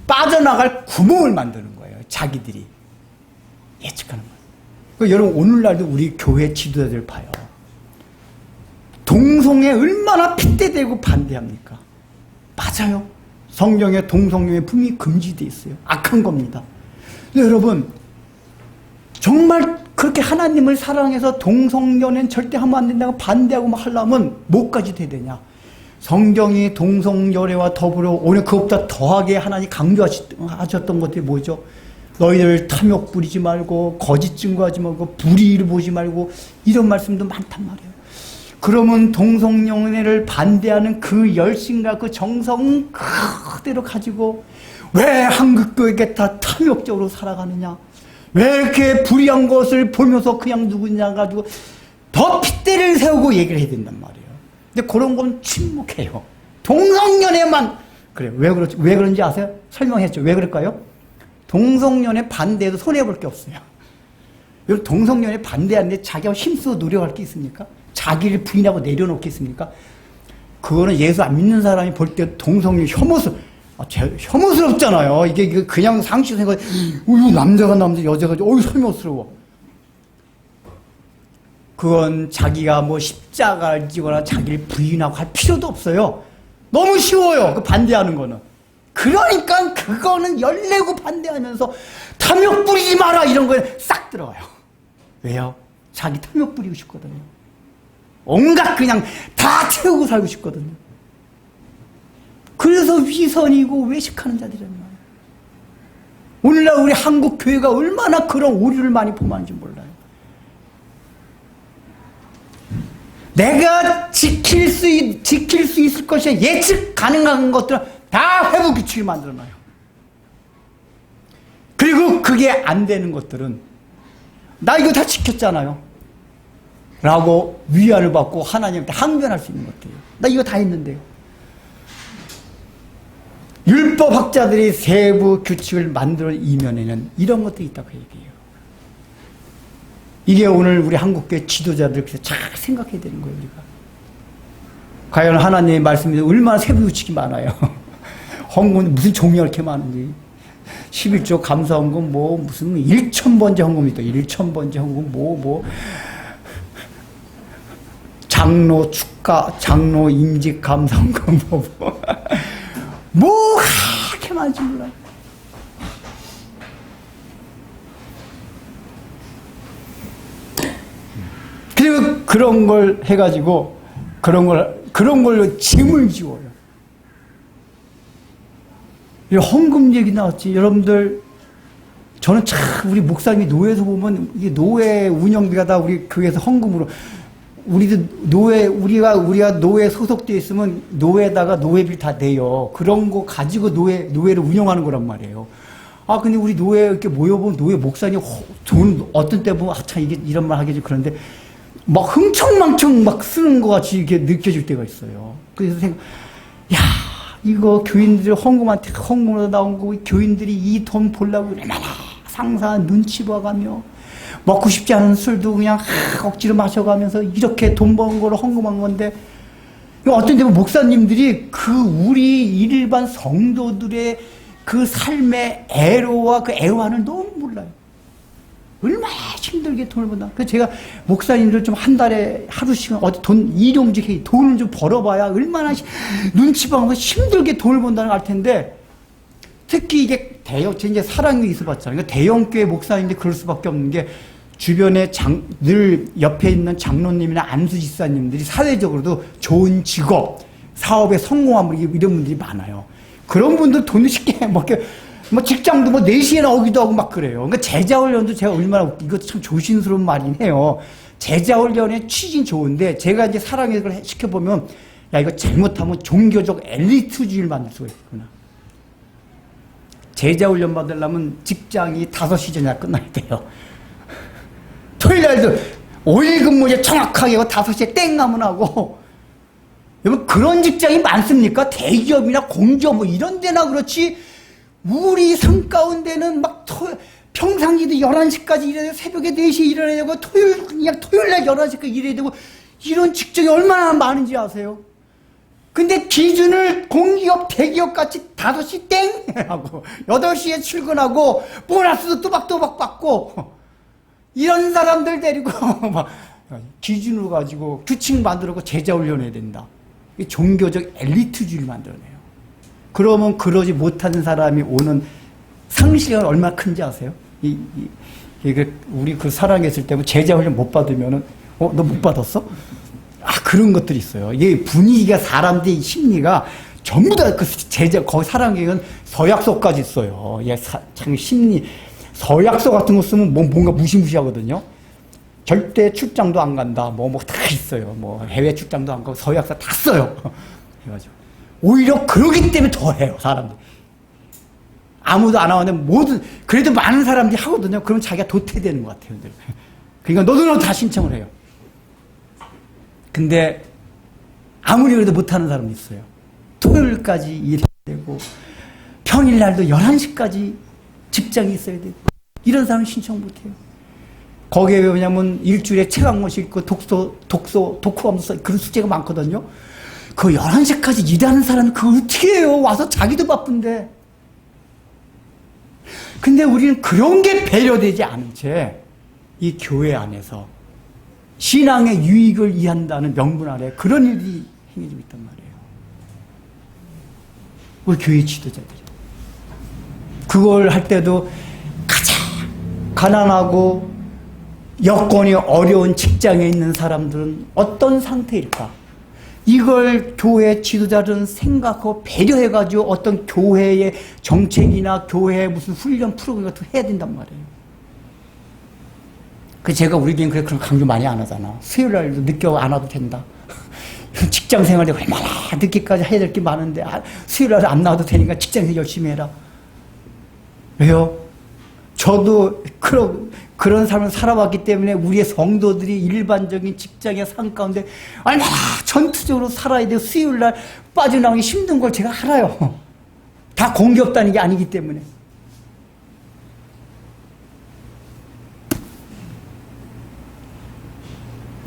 빠져나갈 구멍을 만드는 거예요. 자기들이 예측하는 거예요. 그러니까 여러분 오늘날도 우리 교회 지도자들 봐요. 동성애 얼마나 핏대대고 반대합니까? 맞아요. 성경에 동성애에 분명히 금지되어 있어요. 악한 겁니다. 근데 여러분 정말 그렇게 하나님을 사랑해서 동성연애는 절대 하면 안 된다고 반대하고 막 하려면 뭐까지 돼야 되냐? 성경이 동성연애와 더불어 오늘 그것보다 더하게 하나님 강조하셨던 것들이 뭐죠? 너희들 탐욕 부리지 말고 거짓 증거하지 말고 불의를 보지 말고 이런 말씀도 많단 말이에요. 그러면 동성연애를 반대하는 그 열심과 그 정성 그대로 가지고 왜 한국교회가 다 탐욕적으로 살아가느냐? 왜 이렇게 불의한 것을 보면서 그냥 누구냐 가지고 더 핏대를 세우고 얘기를 해야 된단 말이에요. 근데 그런 건 침묵해요. 동성연애만 그래요. 왜 그런지 아세요? 설명했죠. 왜 그럴까요? 동성연애 반대해도 손해볼 게 없어요. 여러분 동성연애 반대하는데 자기가 힘쓰고 노력할 게 있습니까? 자기를 부인하고 내려놓겠습니까? 그거는 예수 안 믿는 사람이 볼 때 동성연 혐오스럽잖아요. 이게 그냥 상식 생각, 남자가 여자가 혐오스러워. 그건 자기가 뭐 십자가를 지거나 자기를 부인하고 할 필요도 없어요. 너무 쉬워요. 그 반대하는 거는. 그러니까 그거는 열내고 반대하면서 탐욕 부리지 마라 이런 거에 싹 들어가요. 왜요? 자기 탐욕 부리고 싶거든요. 온갖 그냥 다 채우고 살고 싶거든요. 그래서 위선이고 외식하는 자들이란 말이에요. 오늘날 우리 한국 교회가 얼마나 그런 오류를 많이 범하는지 몰라요. 내가 지킬 수 있을 것이 예측 가능한 것들은 다 회복 규칙을 만들어놔요. 그리고 그게 안 되는 것들은 나 이거 다 지켰잖아요. 라고 위안을 받고 하나님한테 항변할 수 있는 것들이에요. 나 이거 다 했는데요. 율법학자들이 세부 규칙을 만들어 이면에는 이런 것들이 있다고 얘기해요. 이게 오늘 우리 한국교회 지도자들 그래서 잘 생각해야 되는 거예요, 우리가. 과연 하나님의 말씀이 얼마나 세부 규칙이 많아요. 헌금 무슨 종류가 이렇게 많은지. 11조 감사헌금 무슨 1,000번째 헌금이 있다. 1,000번째 헌금 장로 축가, 장로 임직 감사헌금 그렇게 많은지 몰라요. 그런 걸 해가지고 그런 걸로 짐을 지워요. 이 헌금 얘기 나왔지. 여러분들, 저는 참 우리 목사님이 노회에서 보면 이게 노회 운영비가 다 우리 교회에서 헌금으로, 우리도 우리가 노회에 소속되어 있으면 노회에다가 노회비를 다 내요. 그런 거 가지고 노회를 운영하는 거란 말이에요. 아, 근데 우리 노회 이렇게 모여보면 노회 목사님 돈 어떤 때 보면 참 이게 이런 말 하겠지. 그런데 막 흥청망청 막 쓰는 것 같이 이렇게 느껴질 때가 있어요. 그래서 야, 이거 교인들이 헌금으로 나온 거, 교인들이 이 돈 보려고 얼마나 상상한 눈치 봐가며 먹고 싶지 않은 술도 그냥 억지로 마셔가면서 이렇게 돈 버는 거로 헌금한 건데, 어떤 데 보면 목사님들이 그 우리 일반 성도들의 그 삶의 애로와 그 애환을 너무 몰라요. 얼마나 힘들게 돈을 번다. 그래서 제가 목사님들 좀 한 달에 하루씩 어디 일용직해 돈을 좀 벌어봐야 얼마나 눈치 봐서 힘들게 돈을 번다는 걸 알 텐데, 특히 이게 이제 사랑이 있어봤잖아요. 그러니까 대형교회 목사님인데 그럴 수밖에 없는 게, 주변에 늘 옆에 있는 장로님이나 안수집사님들이 사회적으로도 좋은 직업, 사업에 성공한 이런 분들이 많아요. 그런 분들 돈을 쉽게 뭐 직장도 4시에나 오기도 하고 막 그래요. 그러니까 제자훈련도 제가 얼마나, 이것도 참 조심스러운 말이긴 해요. 제자훈련의 취지는 좋은데, 제가 이제 사랑의 걸 시켜보면, 야, 이거 잘못하면 종교적 엘리트주의를 만들 수가 있구나. 제자훈련 받으려면 직장이 5시 전에 끝나야 돼요. 토요일날도 5일 근무제 정확하게 5시에 땡 하면 하고, 여러분, 그런 직장이 많습니까? 대기업이나 공기업 뭐 이런 데나 그렇지, 우리 성 가운데는 막 평상시도 11시까지 일해야 되고, 새벽에 4시에 일어나야 되고, 그냥 토요일날 11시까지 일해야 되고, 이런 직종이 얼마나 많은지 아세요? 근데 기준을 공기업, 대기업 같이 5시 땡! 하고, 8시에 출근하고, 보너스도 또박또박 받고, 이런 사람들 데리고, 막, 기준으로 가지고 규칙 만들고 제자훈련해야 된다. 종교적 엘리트주의를 만들어내요. 그러면 그러지 못하는 사람이 오는 상실감이 얼마나 큰지 아세요? 우리 그 사랑했을 때 제자훈련 못 받으면은, 너 못 받았어? 아, 그런 것들이 있어요. 이게 분위기가, 사람들의 심리가 전부 다 그 거기 사랑계획은 서약서까지 있어요. 참 심리, 서약서 같은 거 쓰면 뭔가 무시무시하거든요. 절대 출장도 안 간다. 다 있어요. 해외 출장도 안 가고 서약서 다 써요. 해가지고. 오히려 그러기 때문에 더 해요, 사람들. 아무도 안 하는데 그래도 많은 사람들이 하거든요. 그러면 자기가 도태되는 것 같아요. 그러니까 너도 다 신청을 해요. 근데 아무리 그래도 못하는 사람이 있어요. 토요일까지 일해야 되고, 평일날도 11시까지 직장이 있어야 되고, 이런 사람은 신청 못해요. 거기에 왜냐면 일주일에 책 한 권씩 읽고 독후하면서 그런 숙제가 많거든요. 그 11시까지 일하는 사람은 그걸 어떻게 해요? 와서 자기도 바쁜데. 근데 우리는 그런 게 배려되지 않은 채 이 교회 안에서 신앙의 유익을 이해한다는 명분 아래 그런 일이 행해지고 있단 말이에요. 우리 교회 지도자들이. 그걸 할 때도 가장 가난하고 여건이 어려운 직장에 있는 사람들은 어떤 상태일까? 이걸 교회 지도자들은 생각하고 배려해가지고 어떤 교회의 정책이나 교회의 무슨 훈련 프로그램 같은 거 해야 된단 말이에요. 제가 우리 교회는 그런 강조 많이 안 하잖아. 수요일 날도 늦게 안 와도 된다. 직장 생활에 얼마나 늦게까지 해야 될 게 많은데, 수요일 날 안 나와도 되니까 직장에서 열심히 해라. 왜요? 저도 그런 삶을 살아왔기 때문에 우리의 성도들이 일반적인 직장의 삶 가운데 얼마나 전투적으로 살아야 돼요. 수요일 날 빠져나오기 힘든 걸 제가 알아요. 다 공기업다는 게 아니기 때문에.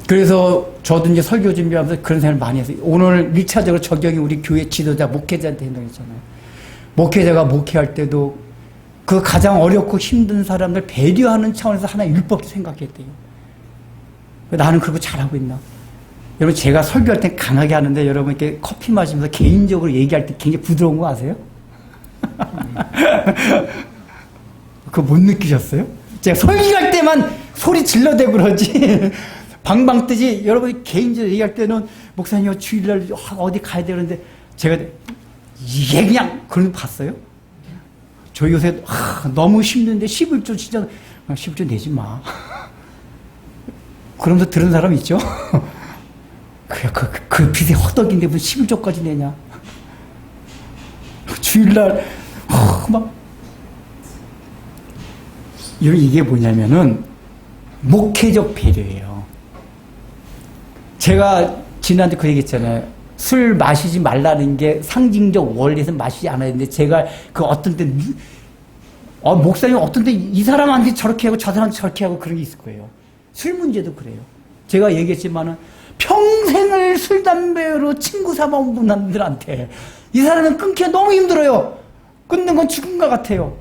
그래서 저도 이제 설교 준비하면서 그런 생각을 많이 했어요. 오늘 1차적으로 적용이 우리 교회 지도자, 목회자한테 된다고 했잖아요. 목회자가 목회할 때도 그 가장 어렵고 힘든 사람들 배려하는 차원에서 하나의 율법 생각했대요. 나는 그거 잘하고 있나? 여러분, 제가 설교할 때 강하게 하는데, 여러분 이렇게 커피 마시면서 개인적으로 얘기할 때 굉장히 부드러운 거 아세요? 그거 못 느끼셨어요? 제가 설교할 때만 소리 질러대고 그러지 방방 뜨지. 여러분 개인적으로 얘기할 때는 목사님 주일날 어디 가야 되는데 제가 이게 그냥 그런 거 봤어요? 저 요새 너무 힘든데 11조 진짜 11조 내지 마. 그러면서 들은 사람 있죠? 그 빚이 허덕인데 무슨 11조까지 내냐? 주일날 막 이게 뭐냐면은 목회적 배려예요. 제가 지난주에 그 얘기했잖아요. 술 마시지 말라는 게 상징적 원리에서 마시지 않아야 되는데 제가 그 어떤 때 목사님 어떤 때 이 사람한테 저렇게 하고 저 사람한테 저렇게 하고 그런 게 있을 거예요. 술 문제도 그래요. 제가 얘기했지만은 평생을 술 담배로 친구 삼아온 분들한테 이 사람은 끊기가 너무 힘들어요. 끊는 건 죽음과 같아요.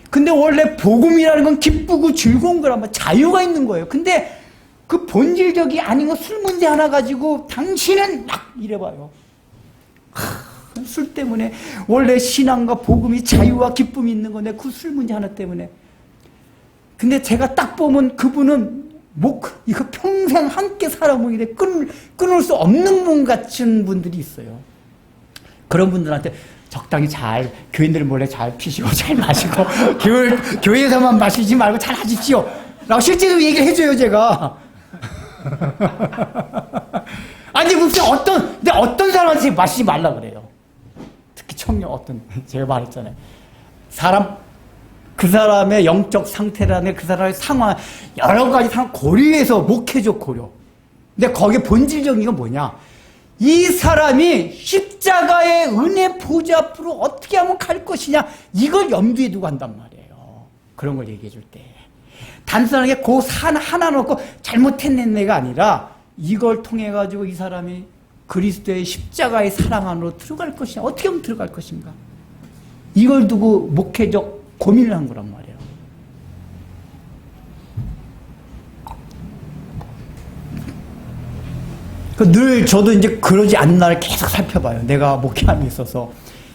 근데 원래 복음이라는 건 기쁘고 즐거운 거란 말, 자유가 있는 거예요. 근데 그 본질적이 아닌 거 술 문제 하나 가지고 당신은 막 이래봐요. 술 때문에 원래 신앙과 복음이 자유와 기쁨이 있는 건데 그 술 문제 하나 때문에. 근데 제가 딱 보면 그분은 이거 평생 함께 살아보는데 끊을 수 없는 분 같은 분들이 있어요. 그런 분들한테 적당히 잘 교인들 몰래 잘 피시고 잘 마시고 교회에서만 마시지 말고 잘 하십시오 라고 실제로 얘기를 해줘요. 제가 아니 무슨 어떤 사람한테 마시지 말라 그래요. 특히 청년 제가 말했잖아요. 그 사람의 영적 상태라는 그 사람의 상황 여러 가지 상황 고려해서 목회적 고려. 근데 거기에 본질적인 건 뭐냐? 이 사람이 십자가의 은혜 보좌 앞으로 어떻게 하면 갈 것이냐, 이걸 염두에 두고 한단 말이에요. 그런 걸 얘기해 줄 때. 단순하게 그 산 하나 놓고 잘못했는 내가 아니라 이걸 통해 가지고 이 사람이 그리스도의 십자가의 사랑 안으로 들어갈 것이냐, 어떻게 하면 들어갈 것인가, 이걸 두고 목회적 고민을 한 거란 말이에요. 늘 저도 이제 그러지 않는 날을 계속 살펴봐요. 내가 목회함에 있어서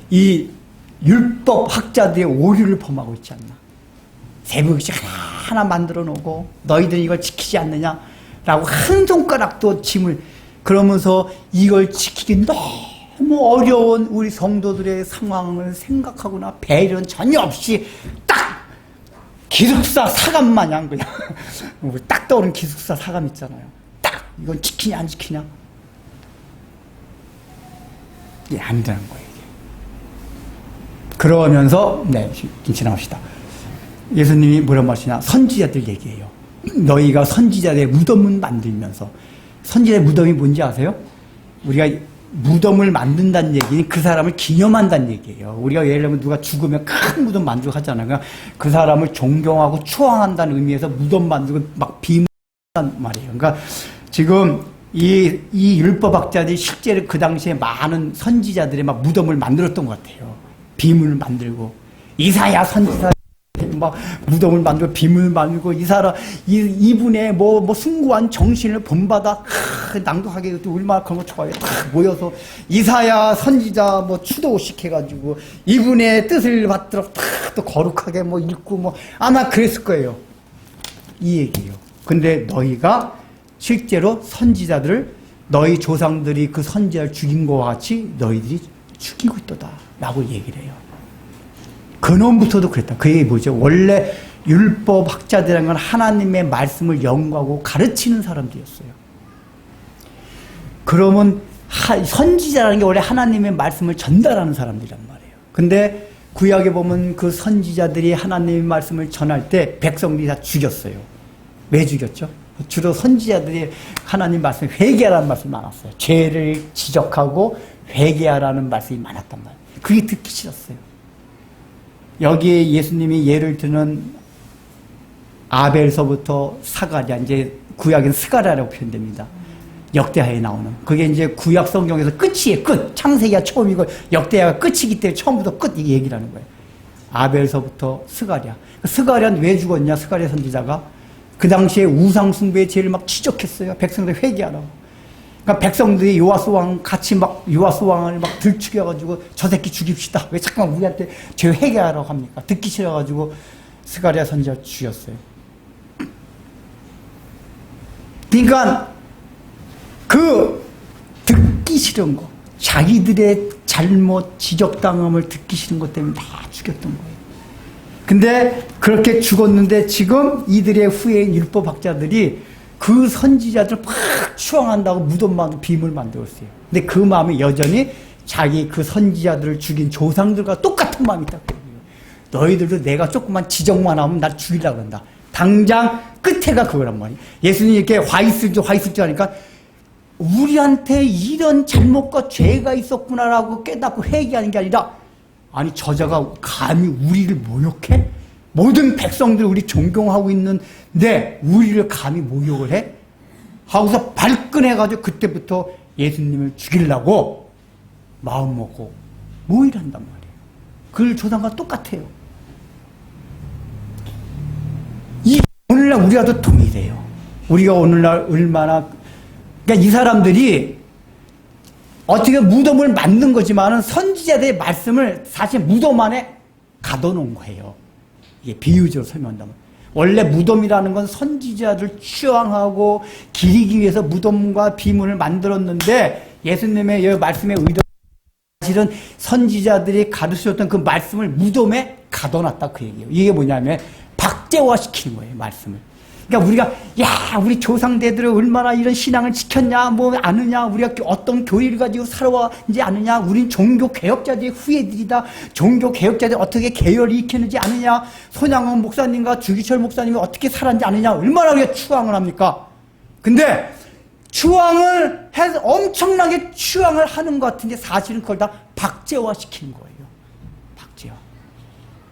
이 율법 학자들의 오류를 범하고 있지 않나. 새벽씩 하나 만들어 놓고 너희들은 이걸 지키지 않느냐라고 한 손가락도 짐을, 그러면서 이걸 지키기 너무 어려운 우리 성도들의 상황을 생각하거나 배려는 전혀 없이 딱 기숙사 사감 마냥 그냥 딱 떠오른 기숙사 사감 있잖아요. 딱 이건 지키냐 안 지키냐, 이게 안 되는 거예요. 이게. 그러면서 지나갑시다. 예수님이 뭐라고 말하시냐, 선지자들 얘기해요. 너희가 선지자들의 무덤을 만들면서, 선지자의 무덤이 뭔지 아세요? 우리가 무덤을 만든다는 얘기는 그 사람을 기념한다는 얘기예요. 우리가 예를 들면 누가 죽으면 큰 무덤 만들고 하잖아요. 그러니까 그 사람을 존경하고 추앙한다는 의미에서 무덤 만들고 막 비문한단 말이에요. 그러니까 지금 이 율법학자들이 실제로 그 당시에 많은 선지자들의 막 무덤을 만들었던 것 같아요. 비문을 만들고, 이사야 선지자 막 무덤을 만들고 비문을 만들고, 이 사람 이분의 뭐 숭고한 정신을 본받아 낭독하게 얼마나 그런 거 좋아해요. 모여서 이사야 선지자 뭐 추도식 해가지고 이분의 뜻을 받들어 또 거룩하게 뭐 읽고 뭐 아마 그랬을 거예요. 이 얘기예요. 근데 너희가 실제로 선지자들을 너희 조상들이 그 선지자를 죽인 것과 같이 너희들이 죽이고 있도다 라고 얘기를 해요. 근원부터도 그랬다. 그 얘기 뭐죠? 원래 율법 학자들이란 건 하나님의 말씀을 연구하고 가르치는 사람들이었어요. 그러면 선지자라는 게 원래 하나님의 말씀을 전달하는 사람들이란 말이에요. 근데 구약에 보면 그 선지자들이 하나님의 말씀을 전할 때 백성들이 다 죽였어요. 왜 죽였죠? 주로 선지자들이 하나님 말씀, 회개하라는 말씀이 많았어요. 죄를 지적하고 회개하라는 말씀이 많았단 말이에요. 그게 듣기 싫었어요. 여기에 예수님이 예를 드는 아벨서부터 사가랴, 이제 구약엔 스가랴라고 표현됩니다. 역대하에 나오는. 그게 이제 구약 성경에서 끝이에요. 끝. 창세기가 처음이고 역대하가 끝이기 때문에 처음부터 끝, 이게 얘기를 하는 거예요. 아벨서부터 스가랴. 스가랴는 왜 죽었냐? 스가랴 선지자가 그 당시에 우상 숭배의 죄를 막 지적했어요. 백성들 회개하라고. 그러니까 백성들이 요아스 왕 같이 막 요아스 왕을 막 들추겨가지고 저 새끼 죽입시다. 왜 잠깐만 우리한테 죄 회개하라고 합니까? 듣기 싫어가지고 스가랴 선지자 죽였어요. 그러니까 그 듣기 싫은 거, 자기들의 잘못 지적당함을 듣기 싫은 것 때문에 다 죽였던 거예요. 근데 그렇게 죽었는데 지금 이들의 후예인 율법학자들이 그 선지자들 막 추앙한다고 무덤만 빔을 만들었어요. 근데 그 마음이 여전히 자기 그 선지자들을 죽인 조상들과 똑같은 마음이 있다. 너희들도 내가 조금만 지적만 하면 날 죽이려고 그런다. 당장 끝에가 그거란 말이에요. 예수님이 이렇게 화있을지 하니까 우리한테 이런 잘못과 죄가 있었구나라고 깨닫고 회개하는 게 아니라, 아니 저자가 감히 우리를 모욕해? 모든 백성들 우리 존경하고 있는데 우리를 감히 모욕을 해? 하고서 발끈해가지고 그때부터 예수님을 죽이려고 마음먹고 모의를 한단 말이에요. 그 조상과 똑같아요. 이 오늘날 우리가 더 동일해요. 우리가 오늘날 얼마나, 그러니까 이 사람들이 어떻게 무덤을 만든 거지만은 선지자들의 말씀을 사실 무덤 안에 가둬놓은 거예요. 이게 비유적으로 설명한다면. 원래 무덤이라는 건 선지자들 추앙하고 기리기 위해서 무덤과 비문을 만들었는데, 예수님의 이 말씀의 의도, 사실은 선지자들이 가르치셨던 그 말씀을 무덤에 가둬놨다 그 얘기예요. 이게 뭐냐면 박제화시키는 거예요, 말씀을. 그러니까 우리가 우리 조상대들은 얼마나 이런 신앙을 지켰냐, 뭐 아느냐, 우리가 어떤 교리를 가지고 살아왔는지 아느냐, 우린 종교 개혁자들의 후예들이다, 종교 개혁자들 어떻게 계열을 익혔는지 아느냐, 손양원 목사님과 주기철 목사님이 어떻게 살았는지 아느냐, 얼마나 우리가 추앙을 합니까? 근데 추앙을 해서 엄청나게 추앙을 하는 것 같은데 사실은 그걸 다 박제화시키는 거예요. 박제화.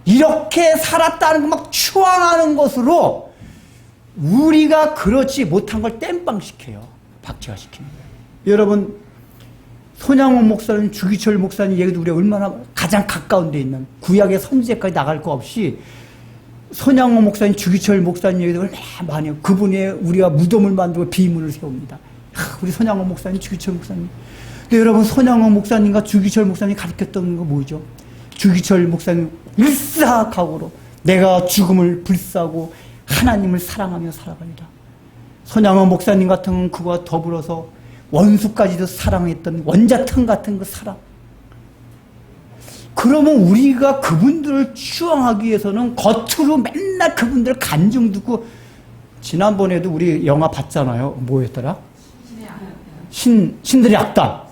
이렇게 살았다는 거 막 추앙하는 것으로 우리가 그렇지 못한 걸 땜빵시켜요. 박제화시키는 거예요. 여러분, 손양원 목사님, 주기철 목사님 얘기도 우리가 얼마나 가장 가까운 데 있는, 구약의 선지자까지 나갈 거 없이 손양원 목사님, 주기철 목사님 얘기도 얼마나 많이 해요. 그분이 우리가 무덤을 만들고 비문을 세웁니다. 우리 손양원 목사님, 주기철 목사님. 근데 여러분, 손양원 목사님과 주기철 목사님이 가르쳤던 거 뭐죠? 주기철 목사님 일사각오로 내가 죽음을 불사하고 하나님을 사랑하며 살아가리라. 손양원 목사님 같은 건 그와 더불어서 원수까지도 사랑했던 원자탄 같은 그 사랑. 그러면 우리가 그분들을 추앙하기 위해서는 겉으로 맨날 그분들 간증 듣고, 지난번에도 우리 영화 봤잖아요. 뭐였더라? 신들의 악단.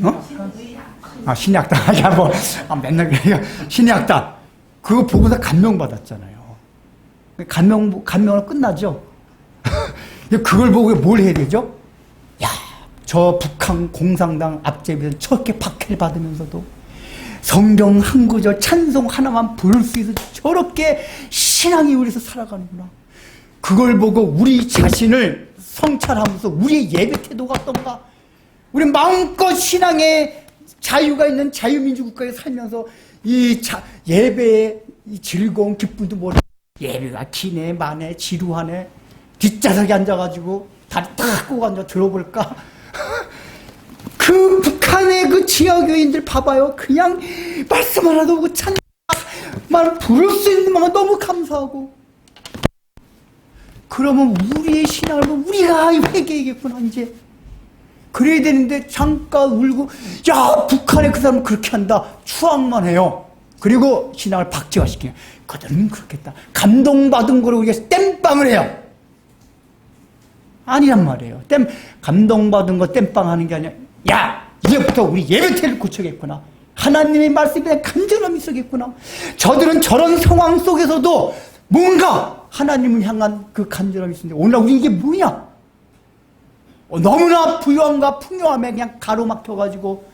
어? 신의 악단. 야, 뭐, 맨날 신의 악단. 그거 보고서 감명받았잖아요. 감명으로 끝나죠? 그걸 보고 뭘 해야 되죠? 야, 저 북한 공산당 앞제비에서 저렇게 박해를 받으면서도 성경 한 구절 찬송 하나만 부를 수 있어서 저렇게 신앙이 우리에서 살아가는구나. 그걸 보고 우리 자신을 성찰하면서 우리의 예배 태도가 어떤가? 우리 마음껏 신앙의 자유가 있는 자유민주국가에 살면서 이 예배의 이 즐거운 기쁨도 모르고 예배가 기네 마네 지루하네, 뒷좌석에 앉아가지고 다리 탁 꼬고 앉아 들어볼까? 그 북한의 그 지하교인들 봐봐요. 그냥 말씀 하나도 없고 찬만 부를 수 있는 만큼 너무 감사하고. 그러면 우리의 신앙을 보면 우리가 회개하겠구나 이제. 그래야 되는데 잠깐 울고, 야 북한에 그 사람 그렇게 한다 추앙만 해요. 그리고 신앙을 박제화시켜요. 그들은 그렇겠다. 감동받은 거로 우리가 땜빵을 해요. 아니란 말이에요. 감동받은 거 땜빵하는 게 아니라, 야 이제부터 우리 예배태를 고쳐야겠구나. 하나님의 말씀에 대한 간절함이 있어야겠구나. 저들은 저런 상황 속에서도 뭔가 하나님을 향한 그 간절함이 있는데 오늘 우리 이게 뭐냐? 너무나 부유함과 풍요함에 그냥 가로막혀가지고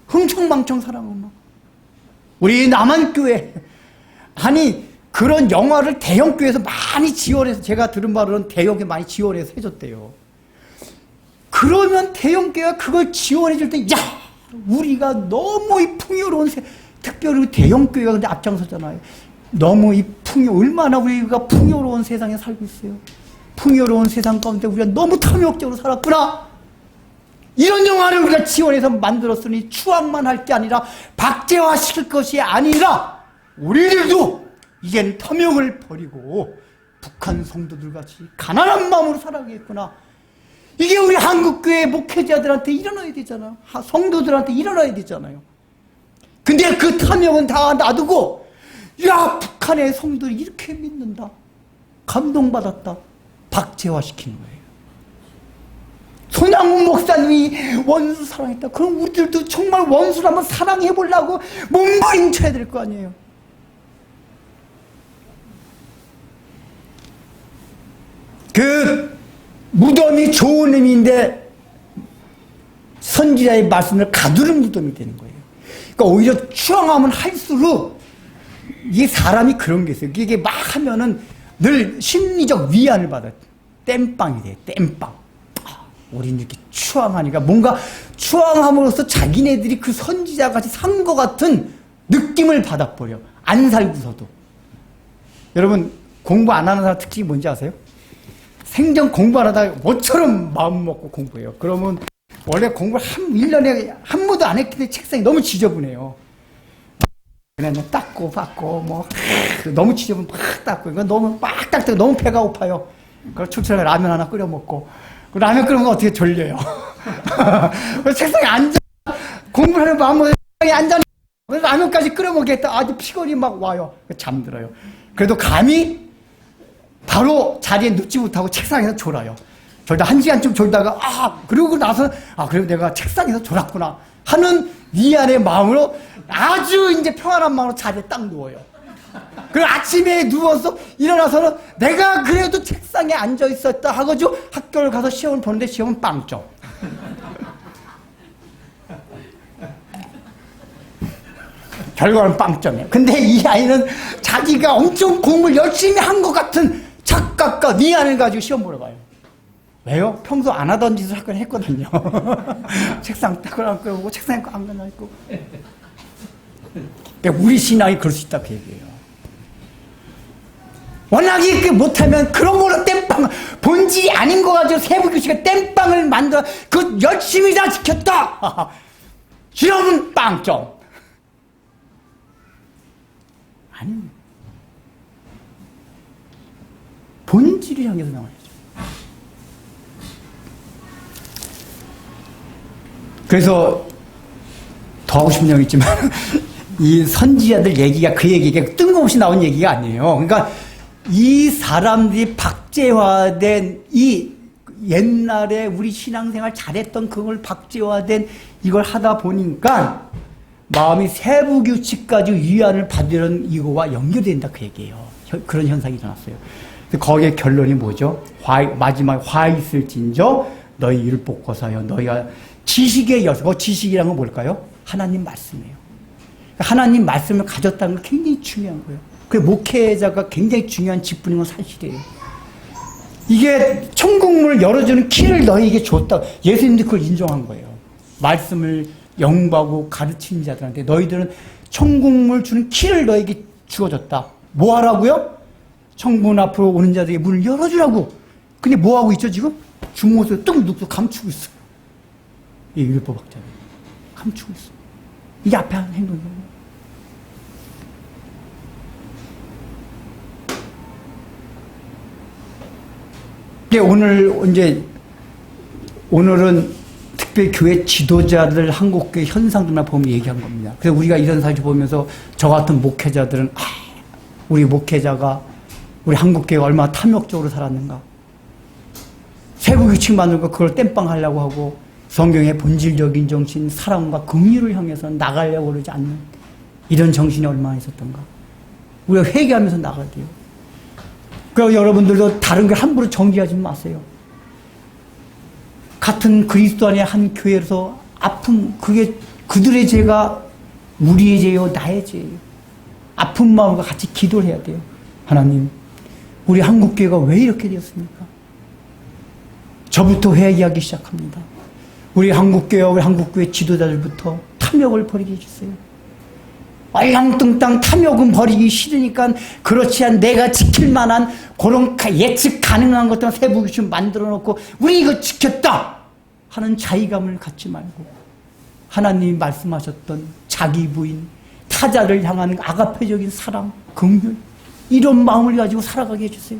흥청망청 살아가고. 우리 남한교회, 아니 그런 영화를 대형교회에서 많이 지원해서, 제가 들은 바로는 대형에 많이 지원해서 해줬대요. 그러면 대형교회가 그걸 지원해줄 때, 야 우리가 너무 이 풍요로운 특별히 대형교회가 근데 앞장서잖아요. 너무 이 얼마나 우리가 풍요로운 세상에 살고 있어요. 풍요로운 세상 가운데 우리가 너무 탐욕적으로 살았구나. 이런 영화를 우리가 지원해서 만들었으니 추앙만 할 게 아니라 박제화시킬 것이 아니라 우리들도 이젠 탐욕을 버리고 북한 성도들 같이 가난한 마음으로 살아가겠구나. 이게 우리 한국교회 목회자들한테 일어나야 되잖아. 성도들한테 일어나야 되잖아요. 근데 그 탐욕은 다 놔두고, 야, 북한의 성도들이 이렇게 믿는다. 감동받았다. 박제화시키는 거예요. 손양훈 목사님이 원수 사랑했다. 그럼 우리들도 정말 원수를 한번 사랑해보려고 몸부림쳐야 될 거 아니에요. 그 무덤이 좋은 의미인데 선지자의 말씀을 가두는 무덤이 되는 거예요. 그러니까 오히려 추앙하면 할수록 이게 사람이 그런 게 있어요. 이게 막 하면은 늘 심리적 위안을 받아요. 땜빵이 돼요. 땜빵. 우린 이렇게 추앙하니까 뭔가 추앙함으로써 자기네들이 그 선지자같이 산 것 같은 느낌을 받아버려. 안 살고서도. 여러분 공부 안 하는 사람 특징이 뭔지 아세요? 생전 공부 안 하다가 뭐처럼 마음 먹고 공부해요. 그러면 원래 공부를 1년에 한 번도 안 했기 때문에 책상이 너무 지저분해요. 그냥 닦고 받고 뭐 너무 지저분 막 닦고 이거 너무 막 닦고 너무 배가 고파요. 그래서 출출하게 라면 하나 끓여 먹고 그 라면 끓으면 어떻게 졸려요. 그래서 책상에 앉아 공부를 하는 마음으로 책상에 앉아 라면까지 끓여 먹겠다. 아주 피곤이 막 와요. 잠들어요. 그래도 감히 바로 자리에 눕지 못하고 책상에서 졸아요. 졸다 1시간쯤 졸다가 그러고 나서 그리고 내가 책상에서 졸았구나 하는 위안의 마음으로 아주 이제 평안한 마음으로 자리에 딱 누워요. 그리고 아침에 누워서 일어나서는 내가 그래도 책상에 앉아 있었다 하고죠. 학교를 가서 시험을 보는데 시험은 빵점. 결과는 빵점이에요. 근데 이 아이는 자기가 엄청 공부를 열심히 한 것 같은 착각과 위안을 가지고 시험 보러 가요. 왜요? 평소 안 하던 짓을 학교에 했거든요. 책상 딱 끌어안고 책상에 앉아있고. 우리 신앙이 그럴 수 있다 그 얘기예요. 워낙에 못하면 그런 걸로 땜빵, 본질이 아닌 거 가지고 세부교시가 땜빵을 만들어 그 열심히 다 지켰다. 시험은 빵점. 아닙니다. 본질을 향해서 나와야죠. 그래서 더 하고 싶은 내용이 있지만 이 선지자들 얘기가 그 얘기가 뜬금없이 나온 얘기가 아니에요. 그러니까 이 사람들이 박제화된 이 옛날에 우리 신앙생활 잘했던 그걸 박제화된 이걸 하다 보니까 마음이 세부규칙까지 위안을 받으려는 이거와 연결된다 그 얘기예요. 그런 현상이 일어났어요. 거기에 결론이 뭐죠? 마지막에 화 있을진저 너희 율법 고사여 너희가 지식의 여서 지식이란 건 뭘까요? 하나님 말씀이에요. 하나님 말씀을 가졌다는 건 굉장히 중요한 거예요. 그 목회자가 굉장히 중요한 직분인 건 사실이에요. 이게 천국문을 열어주는 키를 너희에게 줬다. 예수님도 그걸 인정한 거예요. 말씀을 영부하고 가르치는 자들한테 너희들은 천국문을 주는 키를 너희에게 주어졌다. 뭐 하라고요? 천국문 앞으로 오는 자들에게 문을 열어주라고. 근데 뭐 하고 있죠 지금? 주먹을 뚝 눕고 감추고 있어. 이 율법학자들 감추고 있어. 이게 앞에 하는 행동이에요. 오늘은 특별히 교회 지도자들 한국교회 현상들만 보면 얘기한 겁니다. 그래서 우리가 이런 사실 보면서 저 같은 목회자들은 우리 목회자가 우리 한국교회가 얼마나 탐욕적으로 살았는가. 세부규칙 만들고 그걸 땜빵하려고 하고 성경의 본질적인 정신, 사랑과 긍휼을 향해서 나가려고 그러지 않는 이런 정신이 얼마나 있었던가. 우리가 회개하면서 나가야 돼요. 그래서 여러분들도 다른 걸 함부로 정지하지 마세요. 같은 그리스도 안의 한 교회에서 아픔, 그게 그들의 죄가 우리의 죄요, 나의 죄예요. 아픈 마음과 같이 기도를 해야 돼요. 하나님, 우리 한국교회가 왜 이렇게 되었습니까? 저부터 회개하기 시작합니다. 우리 한국교회와 우리 한국교회 지도자들부터 탐욕을 버리게 해주세요. 얼렁뚱땅 탐욕은 버리기 싫으니까 그렇지 않은 내가 지킬 만한 그런 예측 가능한 것들은 세부규칙 만들어 놓고 우리 이거 지켰다 하는 자의감을 갖지 말고 하나님이 말씀하셨던 자기 부인, 타자를 향한 아가페적인 사랑, 긍휼 이런 마음을 가지고 살아가게 해주세요.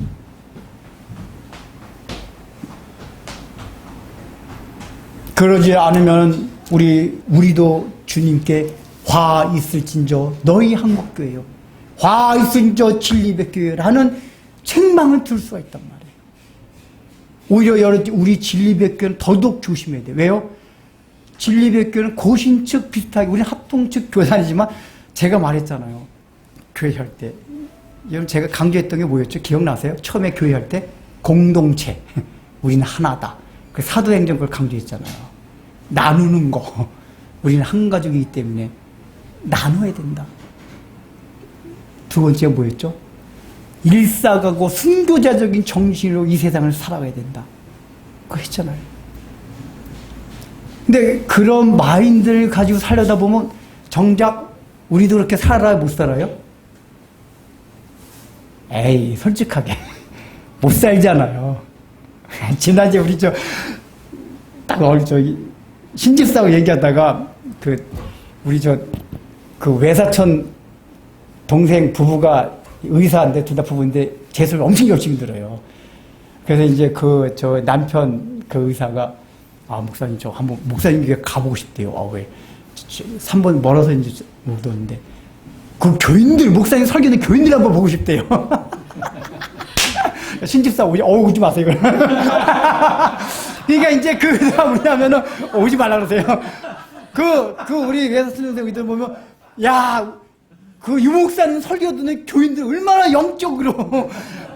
그러지 않으면 우리도 주님께 화 있을진저 너희 한국교회요, 화 있을진저 진리백교회라는 책망을 들 수가 있단 말이에요. 오히려 우리 진리백교회는 더더욱 조심해야 돼요. 왜요? 진리백교회는 고신측 비슷하게 우리는 합동측 교단이지만 제가 말했잖아요. 교회할 때 여러분 제가 강조했던 게 뭐였죠? 기억나세요? 처음에 교회할 때 공동체, 우리는 하나다. 그 사도행전 그걸 강조했잖아요. 나누는 거, 우리는 한 가족이기 때문에 나눠야 된다. 두 번째가 뭐였죠? 일사가고 순교자적인 정신으로 이 세상을 살아가야 된다. 그거 했잖아요. 근데 그런 마인드를 가지고 살려다 보면 정작 우리도 그렇게 살아야 못 살아요? 에이, 솔직하게 못 살잖아요. 지난주에 우리 신집사하고 얘기하다가 우리 그 외사촌 동생 부부가 의사인데, 둘 다 부부인데 재수를 엄청 열심히 들어요. 그래서 이제 저 남편 그 의사가 목사님 한번 목사님에게 가보고 싶대요. 왜? 3번 멀어서 이제 못 오는데 그 교인들, 목사님 설교는 교인들 한번 보고 싶대요. 신집사 오지 마세요. 그러니까 이제 그 의사가 뭐냐면은 오지 말라 그러세요. 우리 외사촌 보면 그 유목사님 설교 듣는 교인들 얼마나 영적으로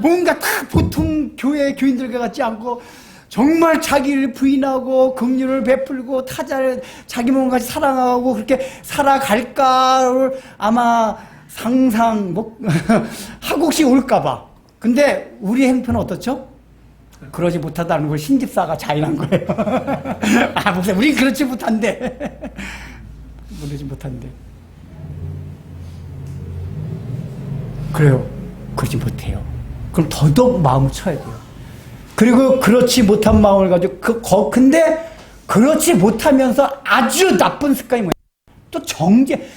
뭔가 딱 보통 교회 교인들과 같지 않고 정말 자기를 부인하고 긍휼을 베풀고 타자를 자기 몸같이 사랑하고 그렇게 살아갈까를 아마 하고 혹시 올까봐. 근데 우리 행편은 어떻죠? 그러지 못하다는 걸 신집사가 자인한 거예요. 목사님, 우린 그렇지 못한데. 그러지 못한데. 그래요. 그러지 못해요. 그럼 더더욱 마음을 쳐야 돼요. 그리고 그렇지 못한 마음을 가지고, 근데 그렇지 못하면서 아주 나쁜 습관이 뭐예요? 또 정죄,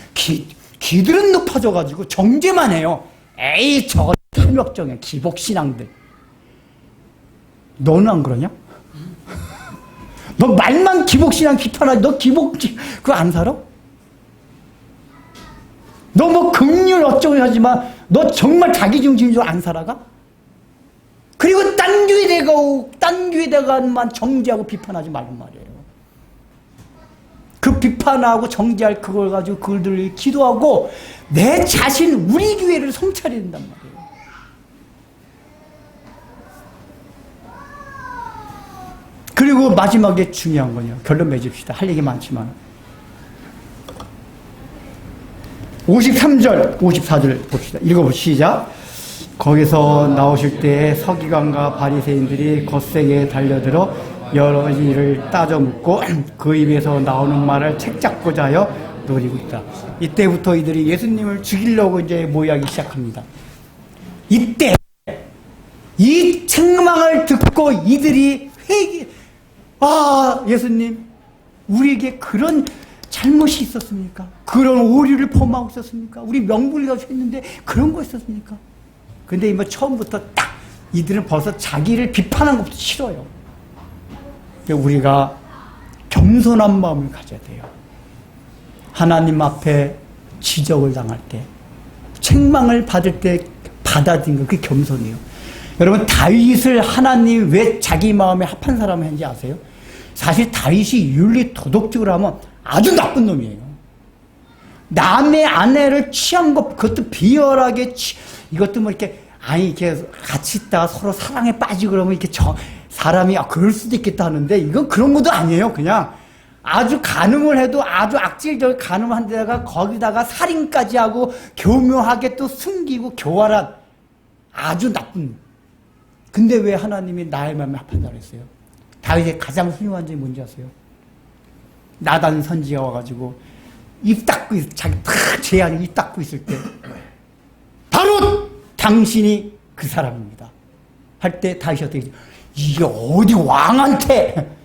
기들은 높아져가지고 정죄만 해요. 에이, 저거 탐욕정이야. 기복신앙들. 너는 안 그러냐? 너 말만 기복신앙 비판하지, 너 그거 안 살아? 너 뭐 긍휼 어쩌고 하지만 너 정말 자기 중심적으로 안 살아가? 그리고 딴 교회대가만 정죄하고 비판하지 말란 말이에요. 그 비판하고 정죄할 그걸 가지고 그들을 기도하고 내 자신, 우리 교회를 성찰해야 된단 말이에요. 그리고 마지막에 중요한 거냐. 결론 맺읍시다. 할 얘기 많지만. 53절, 54절 봅시다. 읽어보시자. 거기서 나오실 때 서기관과 바리새인들이 겉세게 달려들어 여러 일을 따져 묻고 그 입에서 나오는 말을 책잡고자 하여 노리고 있다. 이때부터 이들이 예수님을 죽이려고 이제 모이기 시작합니다. 이때 이 책망을 듣고 이들이 예수님, 우리에게 그런 잘못이 있었습니까? 그런 오류를 범하고 있었습니까? 우리 명분을 가지고 했는데 그런 거 있었습니까? 근데 뭐 처음부터 딱 이들은 벌써 자기를 비판한 것도 싫어요. 우리가 겸손한 마음을 가져야 돼요. 하나님 앞에 지적을 당할 때, 책망을 받을 때 받아들이는 거, 그게 겸손이에요. 여러분, 다윗을 하나님 왜 자기 마음에 합한 사람을 했는지 아세요? 사실 다윗이 윤리 도덕적으로 하면 아주 나쁜 놈이에요. 남의 아내를 취한 것, 그것도 비열하게 이것도 뭐 이렇게 같이 있다가 서로 사랑에 빠지고 그러면 이렇게 사람이 그럴 수도 있겠다 하는데 이건 그런 것도 아니에요. 그냥 아주 간음을 해도 아주 악질적인 간음을 한 데다가 거기다가 살인까지 하고 교묘하게 또 숨기고 교활한 아주 나쁜. 근데 왜 하나님이 나의 마음에 합한다고 했어요? 다윗의 가장 훌륭한 점이 뭔지 아세요? 나단 선지가 와가지고 입 닦고 자기 탁 제안이 입 닦고 있을 때 바로 당신이 그 사람입니다 할 때 다윗이 어떻게 했죠? 이게 어디 왕한테,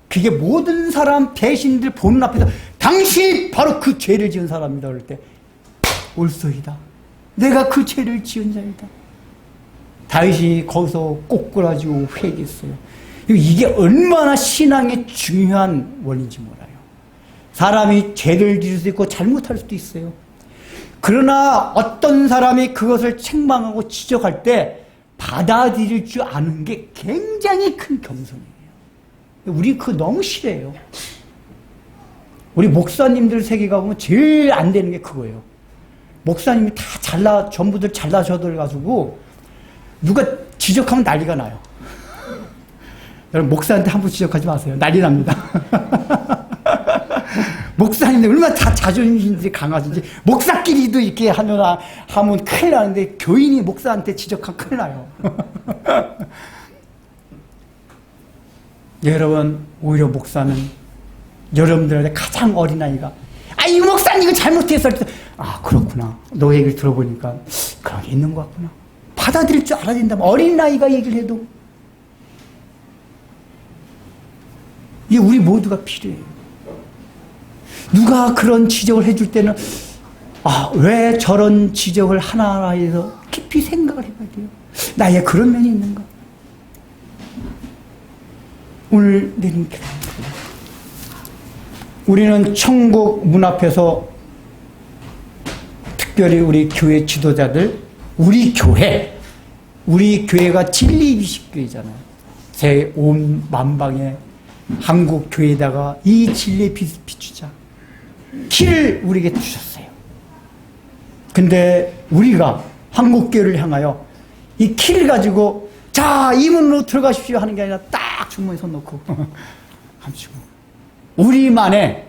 그게 모든 사람 대신들 보는 앞에서 당신이 바로 그 죄를 지은 사람입니다 그럴 때 옳소이다, 내가 그 죄를 지은 자이다. 다윗이 거기서 꼬꾸라지고 회개했어요. 이게 얼마나 신앙의 중요한 원인인지 몰라요. 사람이 죄를 지을 수 있고 잘못할 수도 있어요. 그러나 어떤 사람이 그것을 책망하고 지적할 때 받아들일 줄 아는 게 굉장히 큰 겸손이에요. 우리 그거 너무 싫어해요. 우리 목사님들 세계가 보면 제일 안 되는 게 그거예요. 목사님이 다 전부들 잘나셔가지고 누가 지적하면 난리가 나요. 여러분 목사한테 함부로 지적하지 마세요. 난리 납니다. 목사님들 얼마나 다 자존심이 강하신지 목사끼리도 이렇게 하면 큰일 나는데 교인이 목사한테 지적하면 큰일 나요. 여러분 오히려 목사는 여러분들한테 가장 어린아이가 이 목사님 이거 잘못했어. 그렇구나. 너 얘기를 들어보니까 그런 게 있는 것 같구나. 받아들일 줄 알아야 된다면 어린아이가 얘기를 해도 이게 우리 모두가 필요해요. 누가 그런 지적을 해줄 때는 왜 저런 지적을 하나하나 해서 깊이 생각을 해봐야 돼요. 나의 그런 면이 있는가? 오늘 내린 우리는 천국 문 앞에서 특별히 우리 교회 지도자들, 우리 교회가 진리비식교회잖아요. 제 온 만방에 한국 교회에다가 이 진리의 빛을 비추자. 키를 우리에게 주셨어요. 근데 우리가 한국교회를 향하여 이 키를 가지고 자, 이 문으로 들어가십시오 하는 게 아니라 딱 주머니에 손 놓고 감추고 우리만의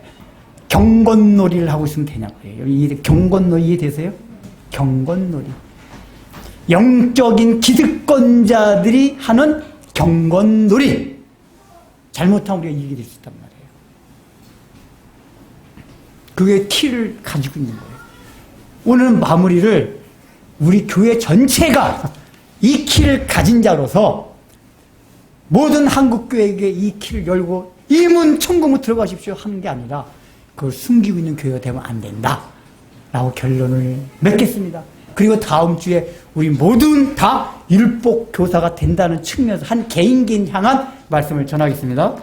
경건놀이를 하고 있으면 되냐고요. 경건놀이 이해되세요? 경건놀이. 영적인 기득권자들이 하는 경건놀이. 잘못하면 우리가 이기게 될 수 있단 말이에요. 그게 키를 가지고 있는 거예요. 오늘 마무리를 우리 교회 전체가 이 키를 가진 자로서 모든 한국교회에게 이 키를 열고 이 문 천국으로 들어가십시오 하는 게 아니라 그걸 숨기고 있는 교회가 되면 안 된다 라고 결론을 맺겠습니다. 그리고 다음 주에 우리 모두 다 율법 교사가 된다는 측면에서 한 개인 향한 말씀을 전하겠습니다.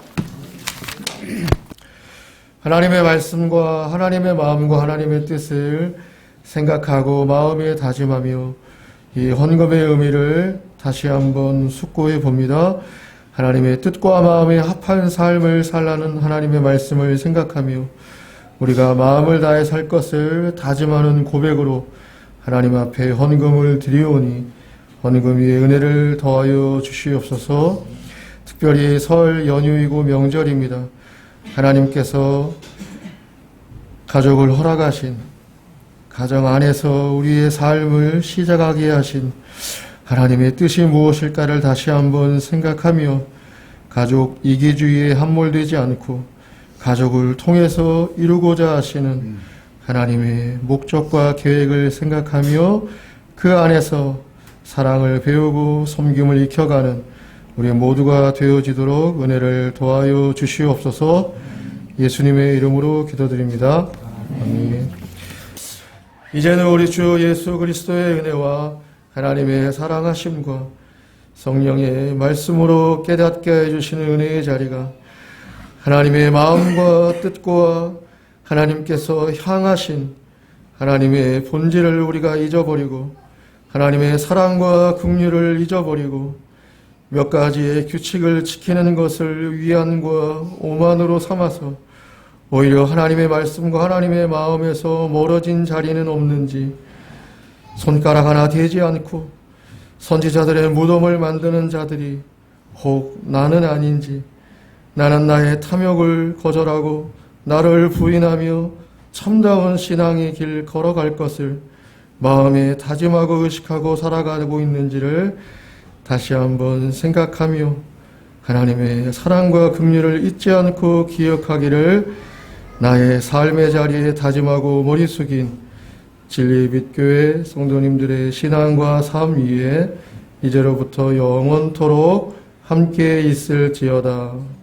하나님의 말씀과 하나님의 마음과 하나님의 뜻을 생각하고 마음에 다짐하며 이 헌금의 의미를 다시 한번 숙고해 봅니다. 하나님의 뜻과 마음에 합한 삶을 살라는 하나님의 말씀을 생각하며 우리가 마음을 다해 살 것을 다짐하는 고백으로 하나님 앞에 헌금을 드리오니 헌금 위에 은혜를 더하여 주시옵소서. 특별히 설 연휴이고 명절입니다. 하나님께서 가족을 허락하신 가정 안에서 우리의 삶을 시작하게 하신 하나님의 뜻이 무엇일까를 다시 한번 생각하며 가족 이기주의에 함몰되지 않고 가족을 통해서 이루고자 하시는 하나님의 목적과 계획을 생각하며 그 안에서 사랑을 배우고 섬김을 익혀가는 우리 모두가 되어지도록 은혜를 도와여 주시옵소서. 예수님의 이름으로 기도드립니다. 아멘. 이제는 우리 주 예수 그리스도의 은혜와 하나님의 사랑하심과 성령의 말씀으로 깨닫게 해주시는 은혜의 자리가 하나님의 마음과 뜻과 하나님께서 향하신 하나님의 본질을 우리가 잊어버리고 하나님의 사랑과 긍휼을 잊어버리고 몇 가지의 규칙을 지키는 것을 위안과 오만으로 삼아서 오히려 하나님의 말씀과 하나님의 마음에서 멀어진 자리는 없는지 손가락 하나 대지 않고 선지자들의 무덤을 만드는 자들이 혹 나는 아닌지 나는 나의 탐욕을 거절하고 나를 부인하며 참다운 신앙의 길 걸어갈 것을 마음에 다짐하고 의식하고 살아가고 있는지를 다시 한번 생각하며 하나님의 사랑과 긍휼을 잊지 않고 기억하기를 나의 삶의 자리에 다짐하고 머리 숙인 진리의 빛교회 성도님들의 신앙과 삶 위에 이제로부터 영원토록 함께 있을지어다.